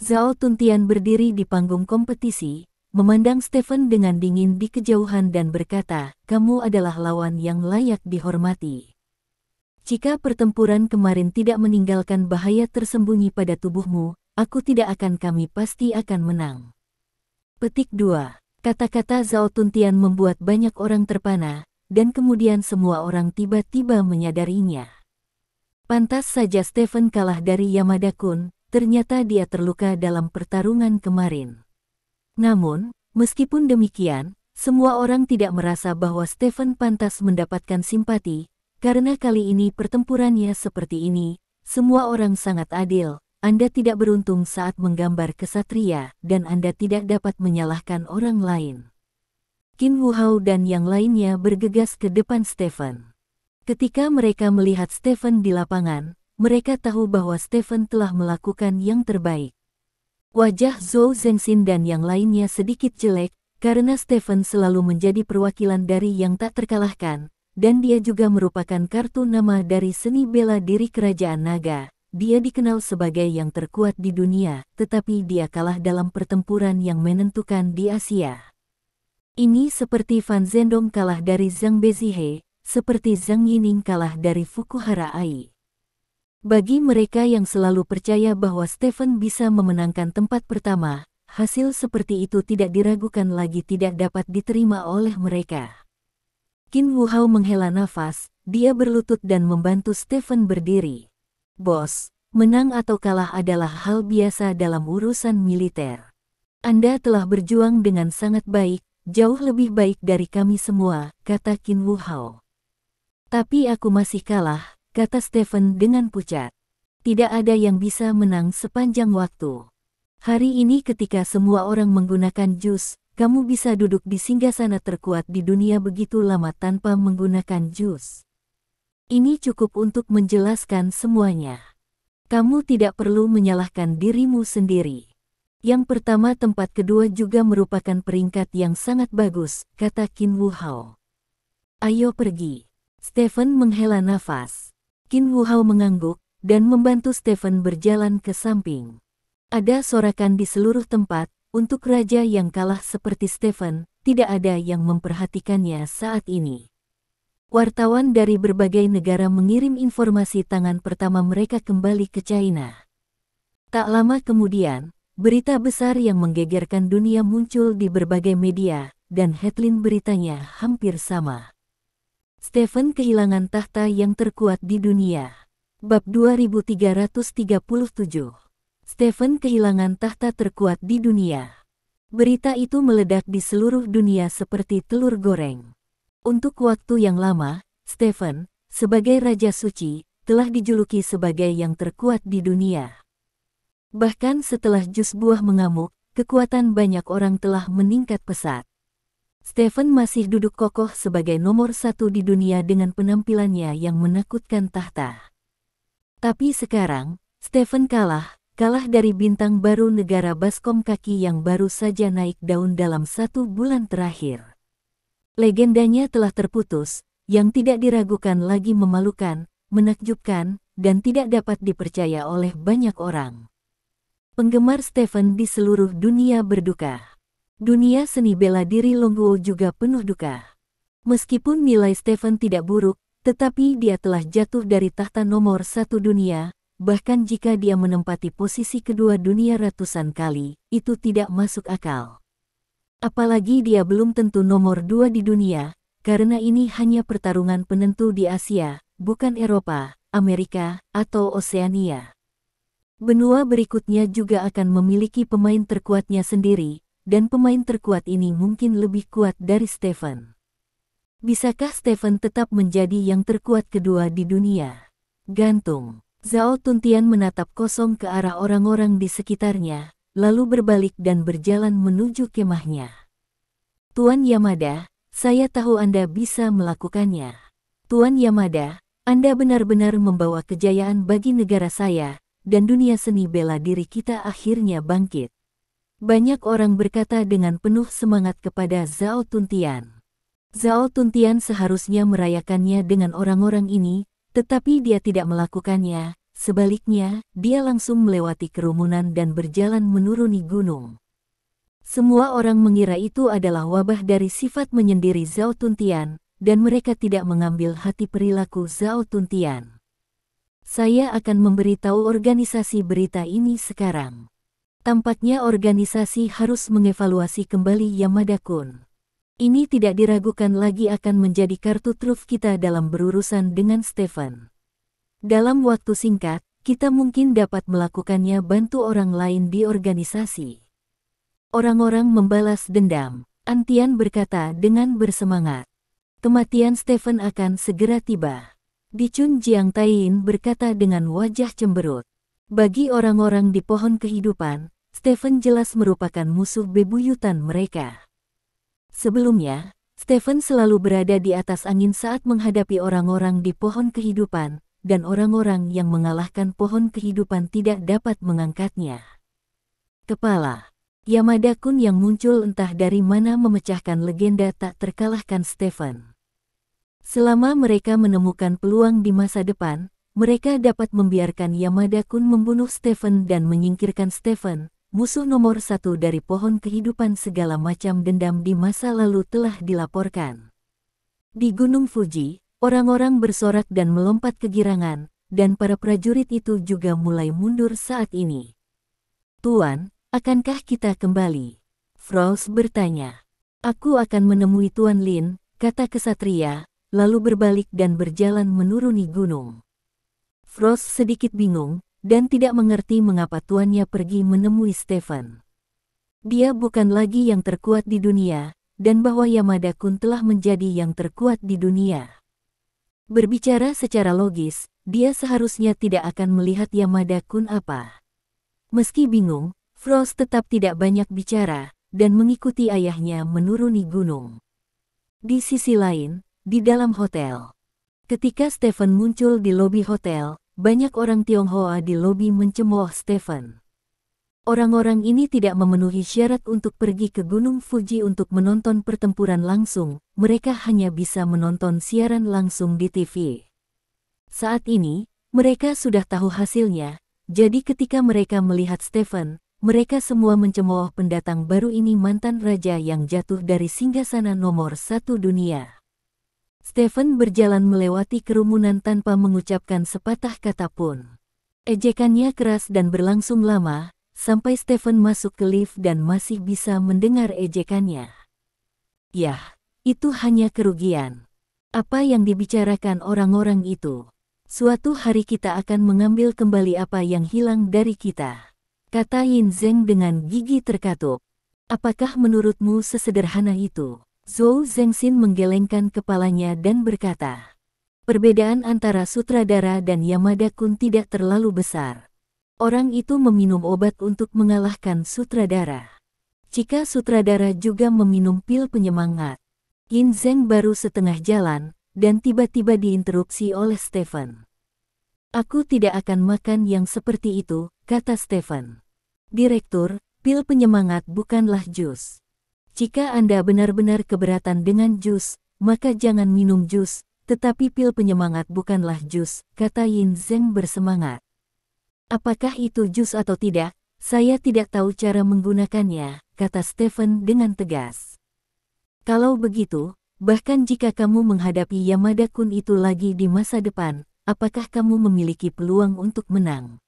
Zhao Tuntian berdiri di panggung kompetisi, memandang Stephen dengan dingin di kejauhan dan berkata, "Kamu adalah lawan yang layak dihormati. Jika pertempuran kemarin tidak meninggalkan bahaya tersembunyi pada tubuhmu, aku tidak akan kami pasti akan menang." Petik 2. Kata-kata Zhao Tuntian membuat banyak orang terpana, dan kemudian semua orang tiba-tiba menyadarinya. Pantas saja Stephen kalah dari Yamada Kun, ternyata dia terluka dalam pertarungan kemarin. Namun, meskipun demikian, semua orang tidak merasa bahwa Stephen pantas mendapatkan simpati, karena kali ini pertempurannya seperti ini, semua orang sangat adil. Anda tidak beruntung saat menggambar kesatria, dan Anda tidak dapat menyalahkan orang lain. Qin Wu Hao dan yang lainnya bergegas ke depan Stephen. Ketika mereka melihat Stephen di lapangan, mereka tahu bahwa Stephen telah melakukan yang terbaik. Wajah Zhou Zhengxin dan yang lainnya sedikit jelek, karena Stephen selalu menjadi perwakilan dari yang tak terkalahkan, dan dia juga merupakan kartu nama dari seni bela diri kerajaan naga. Dia dikenal sebagai yang terkuat di dunia, tetapi dia kalah dalam pertempuran yang menentukan di Asia. Ini seperti Fan Zhendong kalah dari Zhang Bezihe, seperti Zhang Yining kalah dari Fukuhara Ai. Bagi mereka yang selalu percaya bahwa Stephen bisa memenangkan tempat pertama, hasil seperti itu tidak diragukan lagi tidak dapat diterima oleh mereka. Qin Wu Hao menghela nafas, dia berlutut dan membantu Stephen berdiri. "Bos, menang atau kalah adalah hal biasa dalam urusan militer. Anda telah berjuang dengan sangat baik, jauh lebih baik dari kami semua," kata Qin Wu Hao. "Tapi aku masih kalah," kata Stephen dengan pucat. "Tidak ada yang bisa menang sepanjang waktu. Hari ini ketika semua orang menggunakan jus, kamu bisa duduk di singgasana terkuat di dunia begitu lama tanpa menggunakan jus. Ini cukup untuk menjelaskan semuanya. Kamu tidak perlu menyalahkan dirimu sendiri. Yang pertama tempat kedua juga merupakan peringkat yang sangat bagus," kata Qin Wu Hao. "Ayo pergi." Stephen menghela nafas. Qin Wu Hao mengangguk, dan membantu Stephen berjalan ke samping. Ada sorakan di seluruh tempat, untuk raja yang kalah seperti Stephen, tidak ada yang memperhatikannya saat ini. Wartawan dari berbagai negara mengirim informasi tangan pertama mereka kembali ke China. Tak lama kemudian, berita besar yang menggegerkan dunia muncul di berbagai media, dan headline beritanya hampir sama. Stephen kehilangan tahta yang terkuat di dunia. Bab 2337. Stephen kehilangan tahta terkuat di dunia. Berita itu meledak di seluruh dunia seperti telur goreng. Untuk waktu yang lama, Stephen, sebagai Raja Suci, telah dijuluki sebagai yang terkuat di dunia. Bahkan setelah jus buah mengamuk, kekuatan banyak orang telah meningkat pesat. Stephen masih duduk kokoh sebagai nomor satu di dunia dengan penampilannya yang menakutkan tahta. Tapi sekarang, Stephen kalah dari bintang baru negara baskom kaki yang baru saja naik daun dalam 1 bulan terakhir. Legendanya telah terputus, yang tidak diragukan lagi memalukan, menakjubkan, dan tidak dapat dipercaya oleh banyak orang. Penggemar Stephen di seluruh dunia berduka. Dunia seni bela diri Longguo juga penuh duka. Meskipun nilai Stephen tidak buruk, tetapi dia telah jatuh dari tahta nomor satu dunia, bahkan jika dia menempati posisi kedua dunia ratusan kali, itu tidak masuk akal. Apalagi dia belum tentu nomor 2 di dunia, karena ini hanya pertarungan penentu di Asia, bukan Eropa, Amerika, atau Oseania. Benua berikutnya juga akan memiliki pemain terkuatnya sendiri, dan pemain terkuat ini mungkin lebih kuat dari Stephen. Bisakah Stephen tetap menjadi yang terkuat kedua di dunia? Gantung. Zhao Tuntian menatap kosong ke arah orang-orang di sekitarnya, lalu berbalik dan berjalan menuju kemahnya. Tuan Yamada, saya tahu Anda bisa melakukannya. Tuan Yamada, Anda benar-benar membawa kejayaan bagi negara saya, dan dunia seni bela diri kita akhirnya bangkit. Banyak orang berkata dengan penuh semangat kepada Zhao Tuntian. Zhao Tuntian seharusnya merayakannya dengan orang-orang ini, tetapi dia tidak melakukannya. Sebaliknya, dia langsung melewati kerumunan dan berjalan menuruni gunung. Semua orang mengira itu adalah wabah dari sifat menyendiri Zhao Tuntian, dan mereka tidak mengambil hati perilaku Zhao Tuntian. Saya akan memberitahu organisasi berita ini sekarang. Tampaknya organisasi harus mengevaluasi kembali Yamada-kun. Ini tidak diragukan lagi akan menjadi kartu truf kita dalam berurusan dengan Stephen. Dalam waktu singkat, kita mungkin dapat melakukannya bantu orang lain di organisasi. Orang-orang membalas dendam, Antian berkata dengan bersemangat. Kematian Stephen akan segera tiba. Dicun Jiang Taiyin berkata dengan wajah cemberut. Bagi orang-orang di pohon kehidupan, Stephen jelas merupakan musuh bebuyutan mereka. Sebelumnya, Stephen selalu berada di atas angin saat menghadapi orang-orang di pohon kehidupan, dan orang-orang yang mengalahkan pohon kehidupan tidak dapat mengangkatnya. Kepala Yamada-kun yang muncul entah dari mana memecahkan legenda tak terkalahkan Stephen. Selama mereka menemukan peluang di masa depan, mereka dapat membiarkan Yamada-kun membunuh Stephen dan menyingkirkan Stephen, musuh nomor satu dari pohon kehidupan. Segala macam dendam di masa lalu telah dilaporkan. Di Gunung Fuji, orang-orang bersorak dan melompat kegirangan, dan para prajurit itu juga mulai mundur saat ini. Tuan, akankah kita kembali? Frost bertanya. Aku akan menemui Tuan Lin, kata kesatria, lalu berbalik dan berjalan menuruni gunung. Frost sedikit bingung, dan tidak mengerti mengapa tuannya pergi menemui Stephen. Dia bukan lagi yang terkuat di dunia, dan bahwa Yamada-kun telah menjadi yang terkuat di dunia. Berbicara secara logis, dia seharusnya tidak akan melihat Yamada-kun apa. Meski bingung, Frost tetap tidak banyak bicara, dan mengikuti ayahnya menuruni gunung. Di sisi lain, di dalam hotel. Ketika Stephen muncul di lobi hotel, banyak orang Tionghoa di lobi mencemooh Stephen. Orang-orang ini tidak memenuhi syarat untuk pergi ke Gunung Fuji untuk menonton pertempuran langsung, mereka hanya bisa menonton siaran langsung di TV. Saat ini, mereka sudah tahu hasilnya, jadi ketika mereka melihat Stephen, mereka semua mencemooh pendatang baru ini, mantan raja yang jatuh dari singgasana nomor satu dunia. Stephen berjalan melewati kerumunan tanpa mengucapkan sepatah kata pun. Ejekannya keras dan berlangsung lama, sampai Stephen masuk ke lift dan masih bisa mendengar ejekannya. Yah, itu hanya kerugian. Apa yang dibicarakan orang-orang itu? Suatu hari kita akan mengambil kembali apa yang hilang dari kita, kata Yin Zeng dengan gigi terkatup. Apakah menurutmu sesederhana itu? Zhou Zengxin menggelengkan kepalanya dan berkata, perbedaan antara sutradara dan Yamada-kun tidak terlalu besar. Orang itu meminum obat untuk mengalahkan sutradara. Jika sutradara juga meminum pil penyemangat. Yin Zeng baru setengah jalan, dan tiba-tiba diinterupsi oleh Stephen. Aku tidak akan makan yang seperti itu, kata Stephen. Direktur, pil penyemangat bukanlah jus. Jika Anda benar-benar keberatan dengan jus, maka jangan minum jus, tetapi pil penyemangat bukanlah jus, kata Yin Zeng bersemangat. Apakah itu jus atau tidak? Saya tidak tahu cara menggunakannya, kata Stephen dengan tegas. Kalau begitu, bahkan jika kamu menghadapi Yamada-kun itu lagi di masa depan, apakah kamu memiliki peluang untuk menang?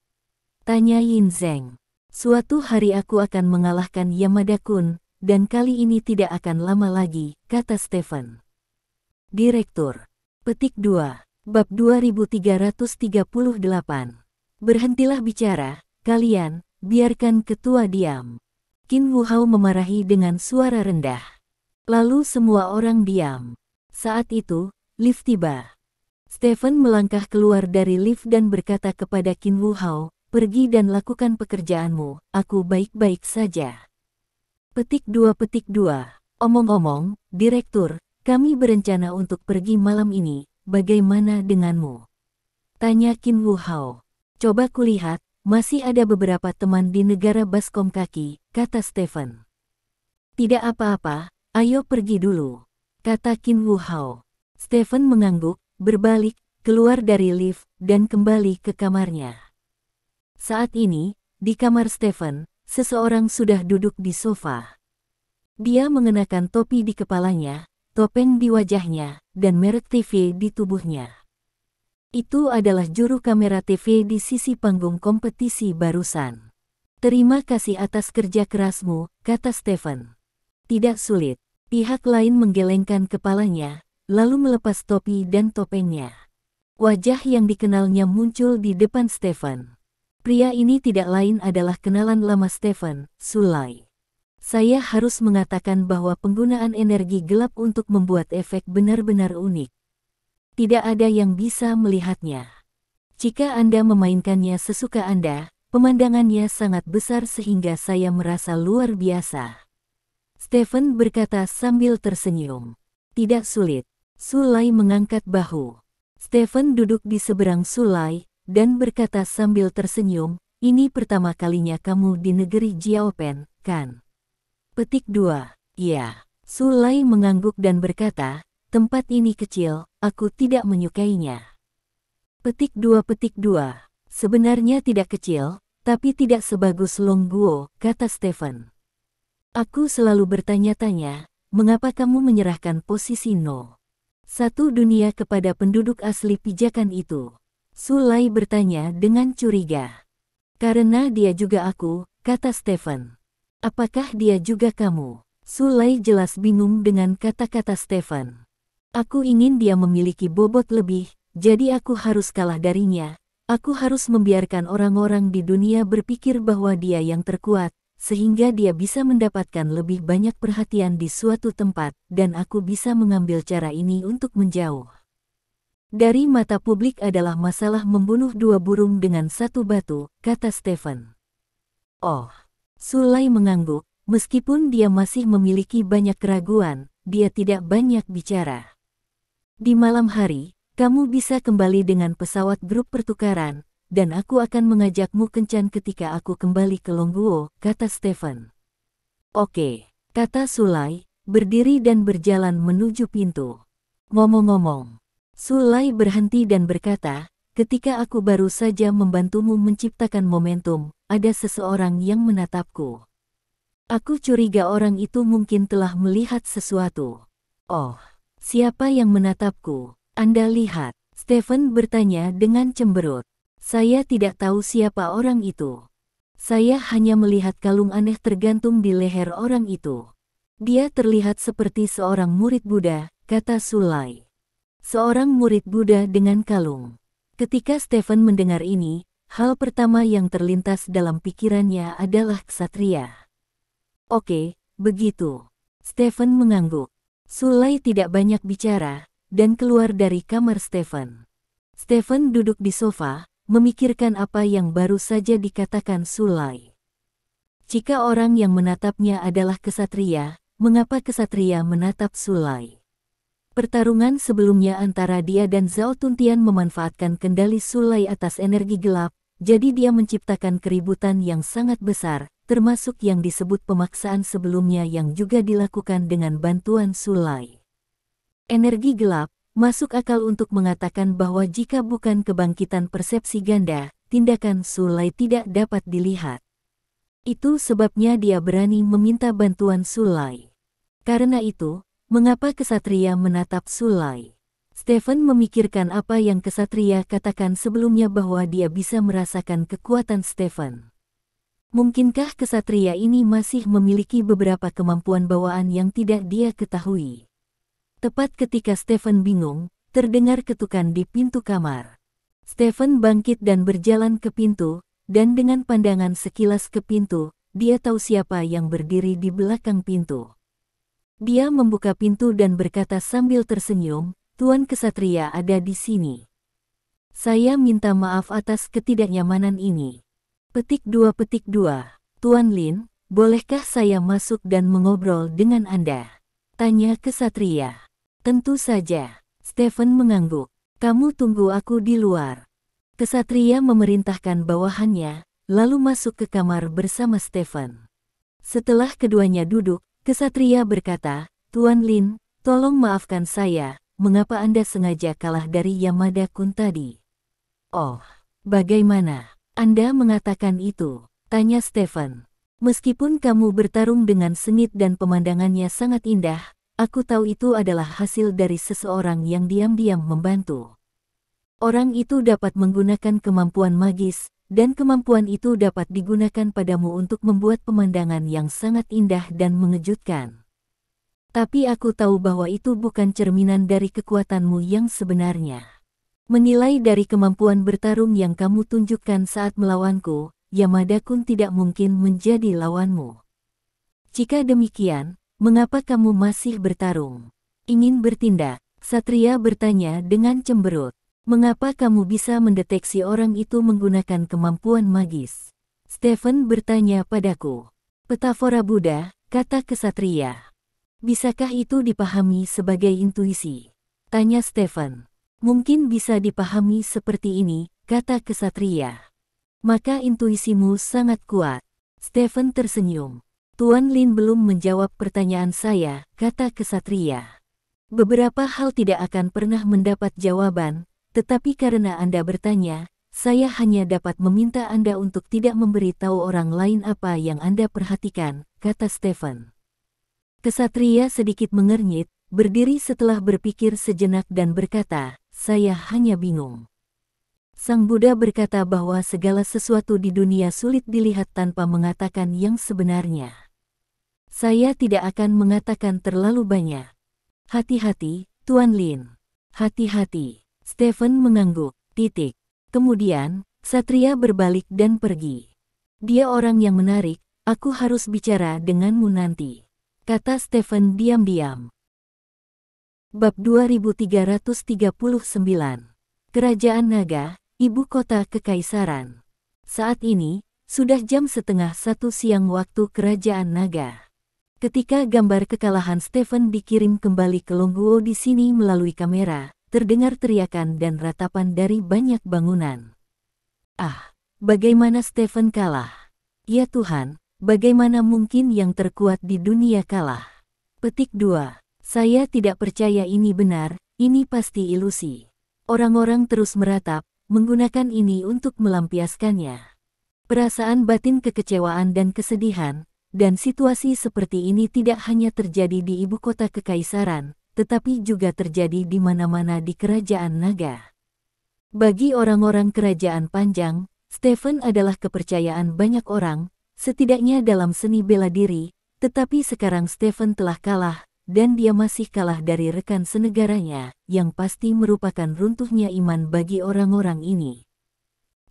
Tanya Yin Zeng. Suatu hari aku akan mengalahkan Yamada-kun, dan kali ini tidak akan lama lagi, kata Stephen. Direktur. Petik 2. Bab 2338. Berhentilah bicara, kalian. Biarkan ketua diam. Qin Wu Hao memarahi dengan suara rendah. Lalu semua orang diam. Saat itu, lift tiba. Stephen melangkah keluar dari lift dan berkata kepada Qin Wu Hao, pergi dan lakukan pekerjaanmu, aku baik-baik saja. Petik 2. Omong-omong, Direktur, kami berencana untuk pergi malam ini, bagaimana denganmu? Tanya Qin Wu Hao. Coba kulihat. Masih ada beberapa teman di negara Baskom Kaki, kata Stephen. Tidak apa-apa, ayo pergi dulu, kata Qin Wu Hao. Stephen mengangguk, berbalik, keluar dari lift, dan kembali ke kamarnya. Saat ini, di kamar Stephen, seseorang sudah duduk di sofa. Dia mengenakan topi di kepalanya, topeng di wajahnya, dan merek TV di tubuhnya. Itu adalah juru kamera TV di sisi panggung kompetisi barusan. Terima kasih atas kerja kerasmu, kata Stephen. Tidak sulit. Pihak lain menggelengkan kepalanya, lalu melepas topi dan topengnya. Wajah yang dikenalnya muncul di depan Stephen. Pria ini tidak lain adalah kenalan lama Stephen, Sulai. Saya harus mengatakan bahwa penggunaan energi gelap untuk membuat efek benar-benar unik. Tidak ada yang bisa melihatnya. Jika Anda memainkannya sesuka Anda, pemandangannya sangat besar sehingga saya merasa luar biasa. Stephen berkata sambil tersenyum. Tidak sulit. Sulai mengangkat bahu. Stephen duduk di seberang Sulai, dan berkata sambil tersenyum, ini pertama kalinya kamu di negeri Jiaopen, kan? Petik 2. Iya. Sulai mengangguk dan berkata, tempat ini kecil, aku tidak menyukainya. Petik 2. Sebenarnya tidak kecil, tapi tidak sebagus Longguo, kata Stephen. Aku selalu bertanya-tanya, mengapa kamu menyerahkan posisi No. 1 dunia kepada penduduk asli pijakan itu? Sulai bertanya dengan curiga. Karena dia juga aku, kata Stephen. Apakah dia juga kamu? Sulai jelas bingung dengan kata-kata Stephen. Aku ingin dia memiliki bobot lebih, jadi aku harus kalah darinya. Aku harus membiarkan orang-orang di dunia berpikir bahwa dia yang terkuat, sehingga dia bisa mendapatkan lebih banyak perhatian di suatu tempat, dan aku bisa mengambil cara ini untuk menjauh. Dari mata publik adalah masalah membunuh 2 burung dengan 1 batu, kata Stephen. Oh, Sulai mengangguk, meskipun dia masih memiliki banyak keraguan, dia tidak banyak bicara. Di malam hari, kamu bisa kembali dengan pesawat grup pertukaran, dan aku akan mengajakmu kencan ketika aku kembali ke Longguo, kata Stephen. Oke, kata Sulai, berdiri dan berjalan menuju pintu. Ngomong-ngomong, Sulai berhenti dan berkata, ketika aku baru saja membantumu menciptakan momentum, ada seseorang yang menatapku. Aku curiga orang itu mungkin telah melihat sesuatu. Oh. Siapa yang menatapku? Anda lihat, Stephen bertanya dengan cemberut. Saya tidak tahu siapa orang itu. Saya hanya melihat kalung aneh tergantung di leher orang itu. Dia terlihat seperti seorang murid Buddha, kata Sulai. Seorang murid Buddha dengan kalung. Ketika Stephen mendengar ini, hal pertama yang terlintas dalam pikirannya adalah ksatria. Oke, begitu. Stephen mengangguk. Sulai tidak banyak bicara, dan keluar dari kamar Stephen. Stephen duduk di sofa, memikirkan apa yang baru saja dikatakan Sulai. Jika orang yang menatapnya adalah kesatria, mengapa kesatria menatap Sulai? Pertarungan sebelumnya antara dia dan Zhao Tuntian memanfaatkan kendali Sulai atas energi gelap, jadi dia menciptakan keributan yang sangat besar, termasuk yang disebut pemaksaan sebelumnya yang juga dilakukan dengan bantuan Sulai. Energi gelap, masuk akal untuk mengatakan bahwa jika bukan kebangkitan persepsi ganda, tindakan Sulai tidak dapat dilihat. Itu sebabnya dia berani meminta bantuan Sulai. Karena itu, mengapa kesatria menatap Sulai? Stephen memikirkan apa yang kesatria katakan sebelumnya bahwa dia bisa merasakan kekuatan Stephen. Mungkinkah kesatria ini masih memiliki beberapa kemampuan bawaan yang tidak dia ketahui? Tepat ketika Stephen bingung, terdengar ketukan di pintu kamar. Stephen bangkit dan berjalan ke pintu, dan dengan pandangan sekilas ke pintu, dia tahu siapa yang berdiri di belakang pintu. Dia membuka pintu dan berkata sambil tersenyum, "Tuan Kesatria ada di sini. Saya minta maaf atas ketidaknyamanan ini." Petik 2. Tuan Lin, bolehkah saya masuk dan mengobrol dengan Anda? Tanya Kesatria. Tentu saja. Stephen mengangguk. Kamu tunggu aku di luar. Kesatria memerintahkan bawahannya, lalu masuk ke kamar bersama Stephen. Setelah keduanya duduk, Kesatria berkata, "Tuan Lin, tolong maafkan saya, mengapa Anda sengaja kalah dari Yamada-kun tadi?" "Oh, bagaimana Anda mengatakan itu?" tanya Stephen. "Meskipun kamu bertarung dengan sengit dan pemandangannya sangat indah, aku tahu itu adalah hasil dari seseorang yang diam-diam membantu. Orang itu dapat menggunakan kemampuan magis, dan kemampuan itu dapat digunakan padamu untuk membuat pemandangan yang sangat indah dan mengejutkan. Tapi aku tahu bahwa itu bukan cerminan dari kekuatanmu yang sebenarnya. Menilai dari kemampuan bertarung yang kamu tunjukkan saat melawanku, Yamada-kun tidak mungkin menjadi lawanmu. Jika demikian, mengapa kamu masih bertarung? Ingin bertindak?" Satria bertanya dengan cemberut. "Mengapa kamu bisa mendeteksi orang itu menggunakan kemampuan magis?" Stephen bertanya padaku. "Petafora Buddha," kata Kesatria. "Bisakah itu dipahami sebagai intuisi?" tanya Stephen. "Mungkin bisa dipahami seperti ini," kata Kesatria. "Maka intuisimu sangat kuat." Stephen tersenyum. "Tuan Lin belum menjawab pertanyaan saya," kata Kesatria. "Beberapa hal tidak akan pernah mendapat jawaban, tetapi karena Anda bertanya, saya hanya dapat meminta Anda untuk tidak memberitahu orang lain apa yang Anda perhatikan," kata Stephen. Kesatria sedikit mengernyit, berdiri setelah berpikir sejenak dan berkata, "Saya hanya bingung." Sang Buddha berkata bahwa segala sesuatu di dunia sulit dilihat tanpa mengatakan yang sebenarnya. Saya tidak akan mengatakan terlalu banyak. "Hati-hati, Tuan Lin. Hati-hati." Stephen mengangguk. Kemudian, Satria berbalik dan pergi. "Dia orang yang menarik, aku harus bicara denganmu nanti," kata Stephen diam-diam. Bab 2339. Kerajaan Naga, Ibu Kota Kekaisaran. Saat ini, sudah jam 12:30 siang waktu Kerajaan Naga. Ketika gambar kekalahan Stephen dikirim kembali ke Longguo di sini melalui kamera, terdengar teriakan dan ratapan dari banyak bangunan. "Ah, bagaimana Stephen kalah? Ya Tuhan, bagaimana mungkin yang terkuat di dunia kalah?" Petik 2. "Saya tidak percaya ini benar, ini pasti ilusi." Orang-orang terus meratap, menggunakan ini untuk melampiaskannya. Perasaan batin kekecewaan dan kesedihan, dan situasi seperti ini tidak hanya terjadi di ibu kota kekaisaran, tetapi juga terjadi di mana-mana di Kerajaan Naga. Bagi orang-orang Kerajaan Panjang, Stephen adalah kepercayaan banyak orang, setidaknya dalam seni bela diri, tetapi sekarang Stephen telah kalah, dan dia masih kalah dari rekan senegaranya, yang pasti merupakan runtuhnya iman bagi orang-orang ini.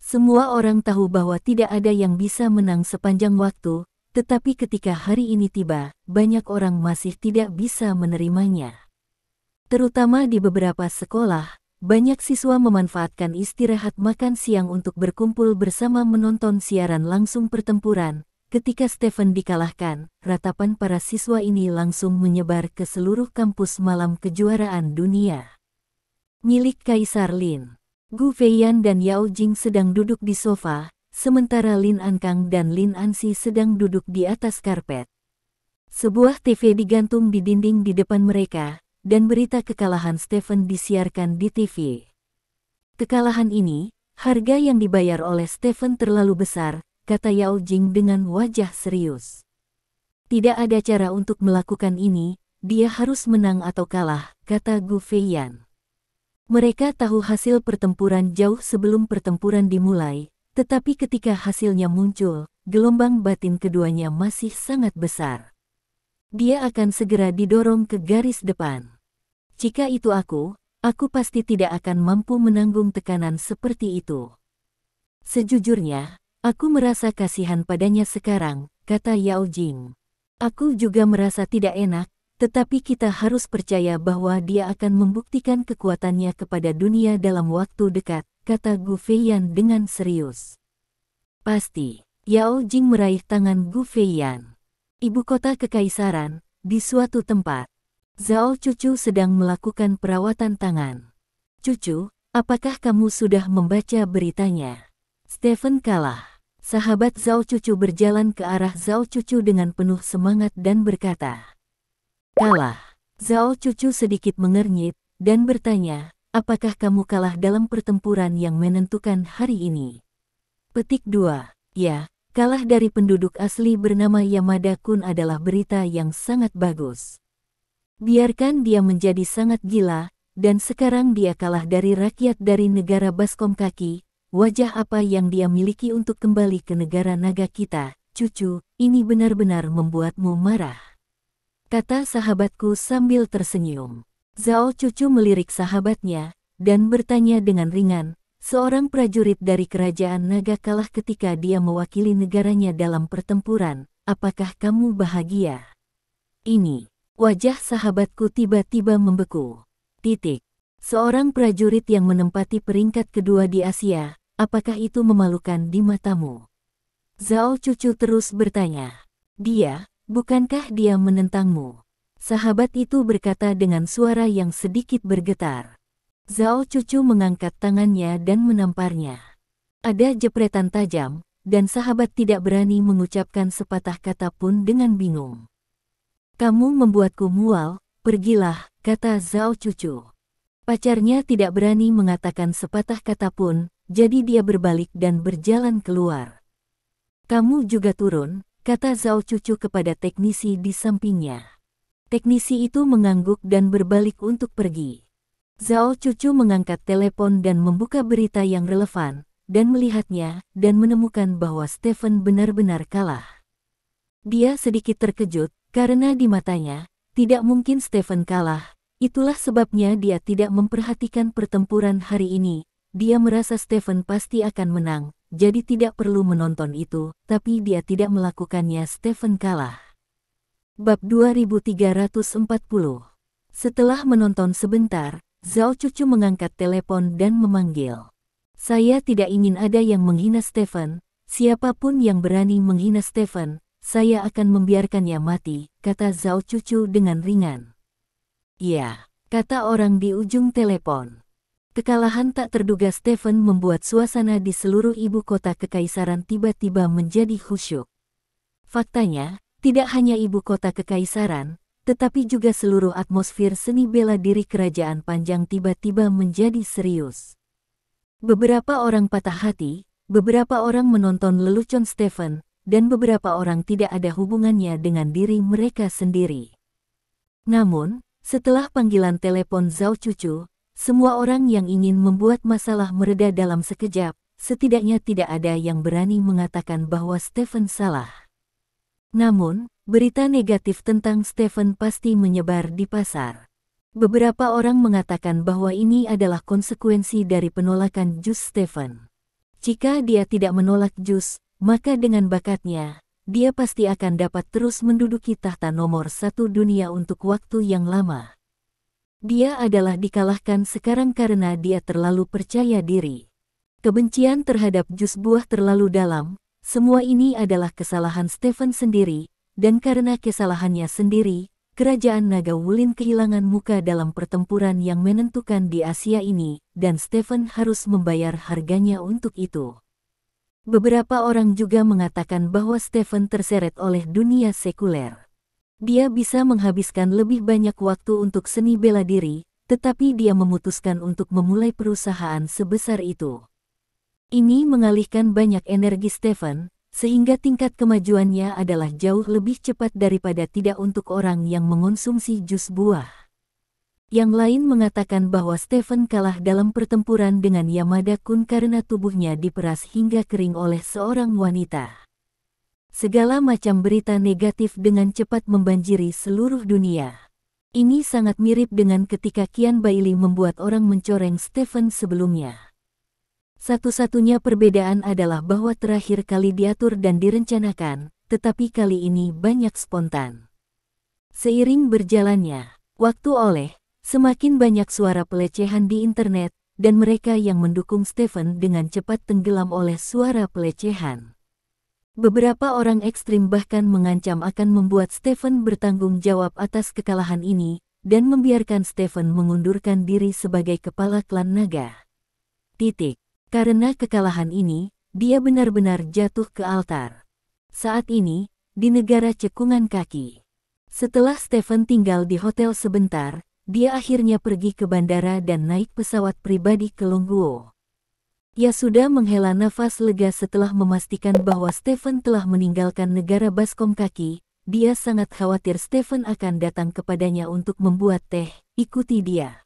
Semua orang tahu bahwa tidak ada yang bisa menang sepanjang waktu, tetapi ketika hari ini tiba, banyak orang masih tidak bisa menerimanya. Terutama di beberapa sekolah, banyak siswa memanfaatkan istirahat makan siang untuk berkumpul bersama menonton siaran langsung pertempuran, ketika Stephen dikalahkan, ratapan para siswa ini langsung menyebar ke seluruh kampus malam kejuaraan dunia. Milik Kaisar Lin. Gu Feiyan dan Yao Jing sedang duduk di sofa, sementara Lin Ankang dan Lin Anxi sedang duduk di atas karpet. Sebuah TV digantung di dinding di depan mereka, dan berita kekalahan Stephen disiarkan di TV. Kekalahan ini, harga yang dibayar oleh Stephen terlalu besar, kata Yao Jing dengan wajah serius. Tidak ada cara untuk melakukan ini, dia harus menang atau kalah, kata Gu Feiyan. Mereka tahu hasil pertempuran jauh sebelum pertempuran dimulai, tetapi ketika hasilnya muncul, gelombang batin keduanya masih sangat besar. Dia akan segera didorong ke garis depan. Jika itu aku pasti tidak akan mampu menanggung tekanan seperti itu. Sejujurnya, aku merasa kasihan padanya sekarang, kata Yao Jing. Aku juga merasa tidak enak, tetapi kita harus percaya bahwa dia akan membuktikan kekuatannya kepada dunia dalam waktu dekat, kata Gu Feiyan dengan serius. Pasti. Yao Jing meraih tangan Gu Feiyan. Ibu kota kekaisaran, di suatu tempat. Zhao Cucu sedang melakukan perawatan tangan. Cucu, apakah kamu sudah membaca beritanya? Stephen kalah. Sahabat Zhao Cucu berjalan ke arah Zhao Cucu dengan penuh semangat dan berkata, kalah. Zhao Cucu sedikit mengernyit, dan bertanya, apakah kamu kalah dalam pertempuran yang menentukan hari ini? Petik 2. Ya, kalah dari penduduk asli bernama Yamada Kun adalah berita yang sangat bagus. Biarkan dia menjadi sangat gila, dan sekarang dia kalah dari rakyat dari negara Baskom Kaki. Wajah apa yang dia miliki untuk kembali ke negara naga kita, Cucu, ini benar-benar membuatmu marah, kata sahabatku sambil tersenyum. Zhao Cucu melirik sahabatnya, dan bertanya dengan ringan, seorang prajurit dari kerajaan naga kalah ketika dia mewakili negaranya dalam pertempuran, apakah kamu bahagia? Ini. Wajah sahabatku tiba-tiba membeku. Seorang prajurit yang menempati peringkat kedua di Asia, apakah itu memalukan di matamu? Zhao Cucu terus bertanya. Bukankah dia menentangmu? Sahabat itu berkata dengan suara yang sedikit bergetar. Zhao Cucu mengangkat tangannya dan menamparnya. Ada jepretan tajam, dan sahabat tidak berani mengucapkan sepatah kata pun dengan bingung. Kamu membuatku mual, pergilah, kata Zhao Cucu. Pacarnya tidak berani mengatakan sepatah kata pun, jadi dia berbalik dan berjalan keluar. Kamu juga turun, kata Zhao Cucu kepada teknisi di sampingnya. Teknisi itu mengangguk dan berbalik untuk pergi. Zhao Cucu mengangkat telepon dan membuka berita yang relevan, dan melihatnya, dan menemukan bahwa Stephen benar-benar kalah. Dia sedikit terkejut, karena di matanya, tidak mungkin Stephen kalah. Itulah sebabnya dia tidak memperhatikan pertempuran hari ini. Dia merasa Stephen pasti akan menang, jadi tidak perlu menonton itu, tapi dia tidak melakukannya. Stephen kalah. Bab 2340. Setelah menonton sebentar, Zhao Cucu mengangkat telepon dan memanggil. Saya tidak ingin ada yang menghina Stephen. Siapapun yang berani menghina Stephen, saya akan membiarkannya mati, kata Zhao Cucu dengan ringan. Ya, kata orang di ujung telepon. Kekalahan tak terduga Stephen membuat suasana di seluruh ibu kota kekaisaran tiba-tiba menjadi khusyuk. Faktanya, tidak hanya ibu kota kekaisaran, tetapi juga seluruh atmosfer seni bela diri kerajaan Panjang tiba-tiba menjadi serius. Beberapa orang patah hati, beberapa orang menonton lelucon Stephen, dan beberapa orang tidak ada hubungannya dengan diri mereka sendiri. Namun, setelah panggilan telepon Zhao Cucu, semua orang yang ingin membuat masalah mereda dalam sekejap, setidaknya tidak ada yang berani mengatakan bahwa Stephen salah. Namun, berita negatif tentang Stephen pasti menyebar di pasar. Beberapa orang mengatakan bahwa ini adalah konsekuensi dari penolakan jus Stephen. Jika dia tidak menolak jus, maka dengan bakatnya, dia pasti akan dapat terus menduduki tahta nomor 1 dunia untuk waktu yang lama. Dia adalah dikalahkan sekarang karena dia terlalu percaya diri. Kebencian terhadap jus buah terlalu dalam, semua ini adalah kesalahan Stephen sendiri, dan karena kesalahannya sendiri, Kerajaan Naga Wulin kehilangan muka dalam pertempuran yang menentukan di Asia ini, dan Stephen harus membayar harganya untuk itu. Beberapa orang juga mengatakan bahwa Stephen terseret oleh dunia sekuler. Dia bisa menghabiskan lebih banyak waktu untuk seni bela diri, tetapi dia memutuskan untuk memulai perusahaan sebesar itu. Ini mengalihkan banyak energi Stephen, sehingga tingkat kemajuannya adalah jauh lebih cepat daripada tidak untuk orang yang mengonsumsi jus buah. Yang lain mengatakan bahwa Stephen kalah dalam pertempuran dengan Yamada Kun karena tubuhnya diperas hingga kering oleh seorang wanita. Segala macam berita negatif dengan cepat membanjiri seluruh dunia. Ini sangat mirip dengan ketika Qian Bailey membuat orang mencoreng Stephen sebelumnya. Satu-satunya perbedaan adalah bahwa terakhir kali diatur dan direncanakan, tetapi kali ini banyak spontan. Seiring berjalannya waktu semakin banyak suara pelecehan di internet, dan mereka yang mendukung Stephen dengan cepat tenggelam oleh suara pelecehan. Beberapa orang ekstrim bahkan mengancam akan membuat Stephen bertanggung jawab atas kekalahan ini, dan membiarkan Stephen mengundurkan diri sebagai kepala klan naga. Karena kekalahan ini, dia benar-benar jatuh ke altar. Saat ini, di negara cekungan kaki. Setelah Stephen tinggal di hotel sebentar, dia akhirnya pergi ke bandara dan naik pesawat pribadi ke Longguo. Ia sudah menghela nafas lega setelah memastikan bahwa Stephen telah meninggalkan negara baskom kaki. Dia sangat khawatir Stephen akan datang kepadanya untuk membuat teh, ikuti dia.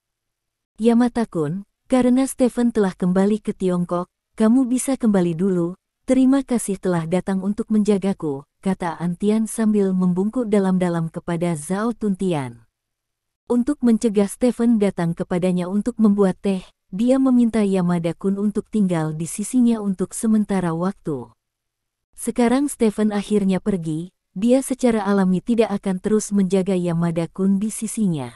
Yamata-kun, karena Stephen telah kembali ke Tiongkok, kamu bisa kembali dulu, terima kasih telah datang untuk menjagaku, kata Antian sambil membungkuk dalam-dalam kepada Zhao Tuntian. Untuk mencegah Stephen datang kepadanya untuk membuat teh, dia meminta Yamada-kun untuk tinggal di sisinya untuk sementara waktu. Sekarang Stephen akhirnya pergi, dia secara alami tidak akan terus menjaga Yamada-kun di sisinya.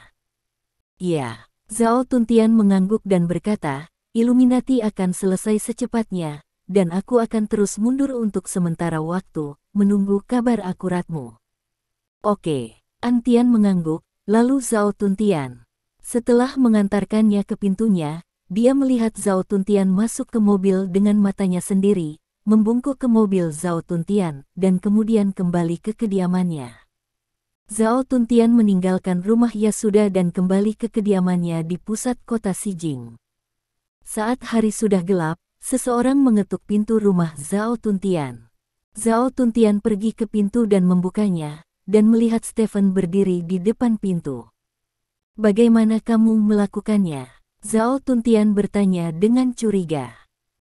Ya. Zhao Tuntian mengangguk dan berkata, Illuminati akan selesai secepatnya, dan aku akan terus mundur untuk sementara waktu, menunggu kabar akuratmu. Oke, Antian mengangguk, lalu Zhao Tuntian. Setelah mengantarkannya ke pintunya, dia melihat Zhao Tuntian masuk ke mobil dengan matanya sendiri, membungkuk ke mobil Zhao Tuntian, dan kemudian kembali ke kediamannya. Zhao Tuntian meninggalkan rumah Yasuda dan kembali ke kediamannya di pusat kota Xijing. Saat hari sudah gelap, seseorang mengetuk pintu rumah Zhao Tuntian. Zhao Tuntian pergi ke pintu dan membukanya, dan melihat Stephen berdiri di depan pintu. Bagaimana kamu melakukannya? Zhao Tuntian bertanya dengan curiga.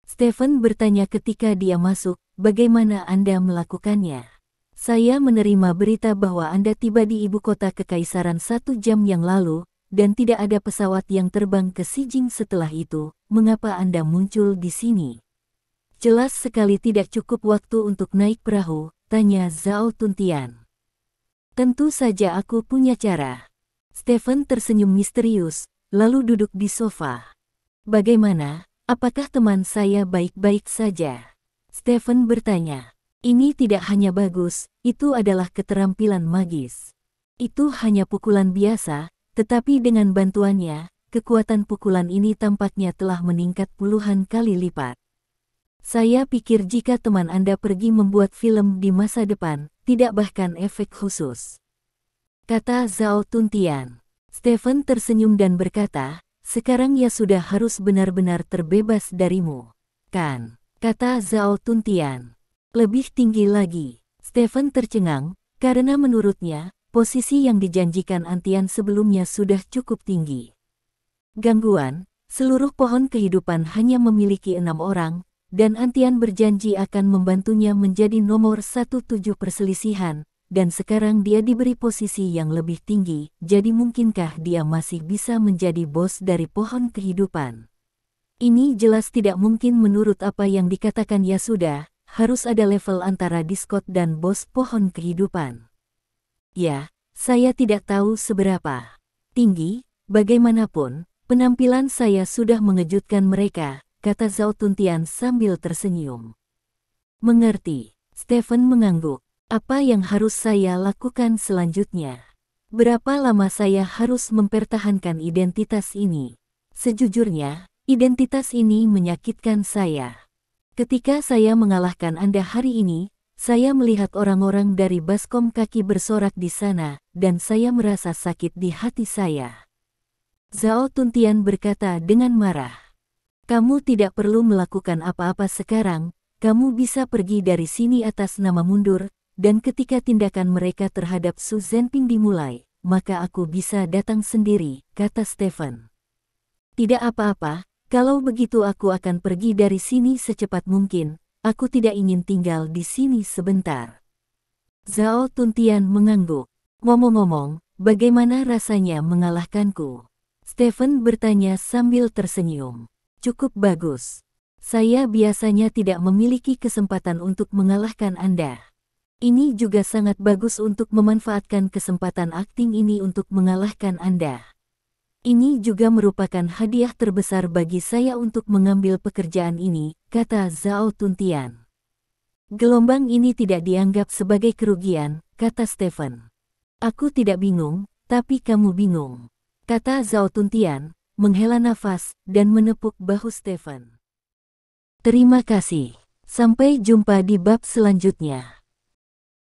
Stephen bertanya ketika dia masuk, bagaimana Anda melakukannya? Saya menerima berita bahwa Anda tiba di ibu kota kekaisaran 1 jam yang lalu, dan tidak ada pesawat yang terbang ke Xijing setelah itu. Mengapa Anda muncul di sini? Jelas sekali tidak cukup waktu untuk naik perahu, tanya Zhao Tuntian. Tentu saja aku punya cara. Stephen tersenyum misterius, lalu duduk di sofa. Bagaimana, apakah teman saya baik-baik saja? Stephen bertanya. Ini tidak hanya bagus, itu adalah keterampilan magis. Itu hanya pukulan biasa, tetapi dengan bantuannya, kekuatan pukulan ini tampaknya telah meningkat puluhan kali lipat. Saya pikir jika teman Anda pergi membuat film di masa depan, tidak bahkan efek khusus. Kata Zhao Tuntian. Stephen tersenyum dan berkata, sekarang ya sudah harus benar-benar terbebas darimu. Kan? Kata Zhao Tuntian. Lebih tinggi lagi, Stephen tercengang, karena menurutnya, posisi yang dijanjikan Antian sebelumnya sudah cukup tinggi. Gangguan, seluruh pohon kehidupan hanya memiliki 6 orang, dan Antian berjanji akan membantunya menjadi nomor 17 perselisihan, dan sekarang dia diberi posisi yang lebih tinggi, jadi mungkinkah dia masih bisa menjadi bos dari pohon kehidupan? Ini jelas tidak mungkin menurut apa yang dikatakan Yasuda. Harus ada level antara diskot dan bos pohon kehidupan. Ya, saya tidak tahu seberapa tinggi, bagaimanapun, penampilan saya sudah mengejutkan mereka, kata Zhao Tuntian sambil tersenyum. Mengerti. Stephen mengangguk. Apa yang harus saya lakukan selanjutnya? Berapa lama saya harus mempertahankan identitas ini? Sejujurnya, identitas ini menyakitkan saya. Ketika saya mengalahkan Anda hari ini, saya melihat orang-orang dari baskom kaki bersorak di sana, dan saya merasa sakit di hati saya. Zhao Tuntian berkata dengan marah. Kamu tidak perlu melakukan apa-apa sekarang, kamu bisa pergi dari sini atas nama mundur, dan ketika tindakan mereka terhadap Su Zhenping dimulai, maka aku bisa datang sendiri, kata Stephen. Tidak apa-apa, kalau begitu aku akan pergi dari sini secepat mungkin, aku tidak ingin tinggal di sini sebentar. Zhao Tuntian mengangguk. Ngomong-ngomong, bagaimana rasanya mengalahkanku? Stephen bertanya sambil tersenyum. Cukup bagus. Saya biasanya tidak memiliki kesempatan untuk mengalahkan Anda. Ini juga sangat bagus untuk memanfaatkan kesempatan akting ini untuk mengalahkan Anda. Ini juga merupakan hadiah terbesar bagi saya untuk mengambil pekerjaan ini, kata Zhao Tuntian. Gelombang ini tidak dianggap sebagai kerugian, kata Stephen. Aku tidak bingung, tapi kamu bingung, kata Zhao Tuntian, menghela nafas dan menepuk bahu Stephen. Terima kasih. Sampai jumpa di bab selanjutnya.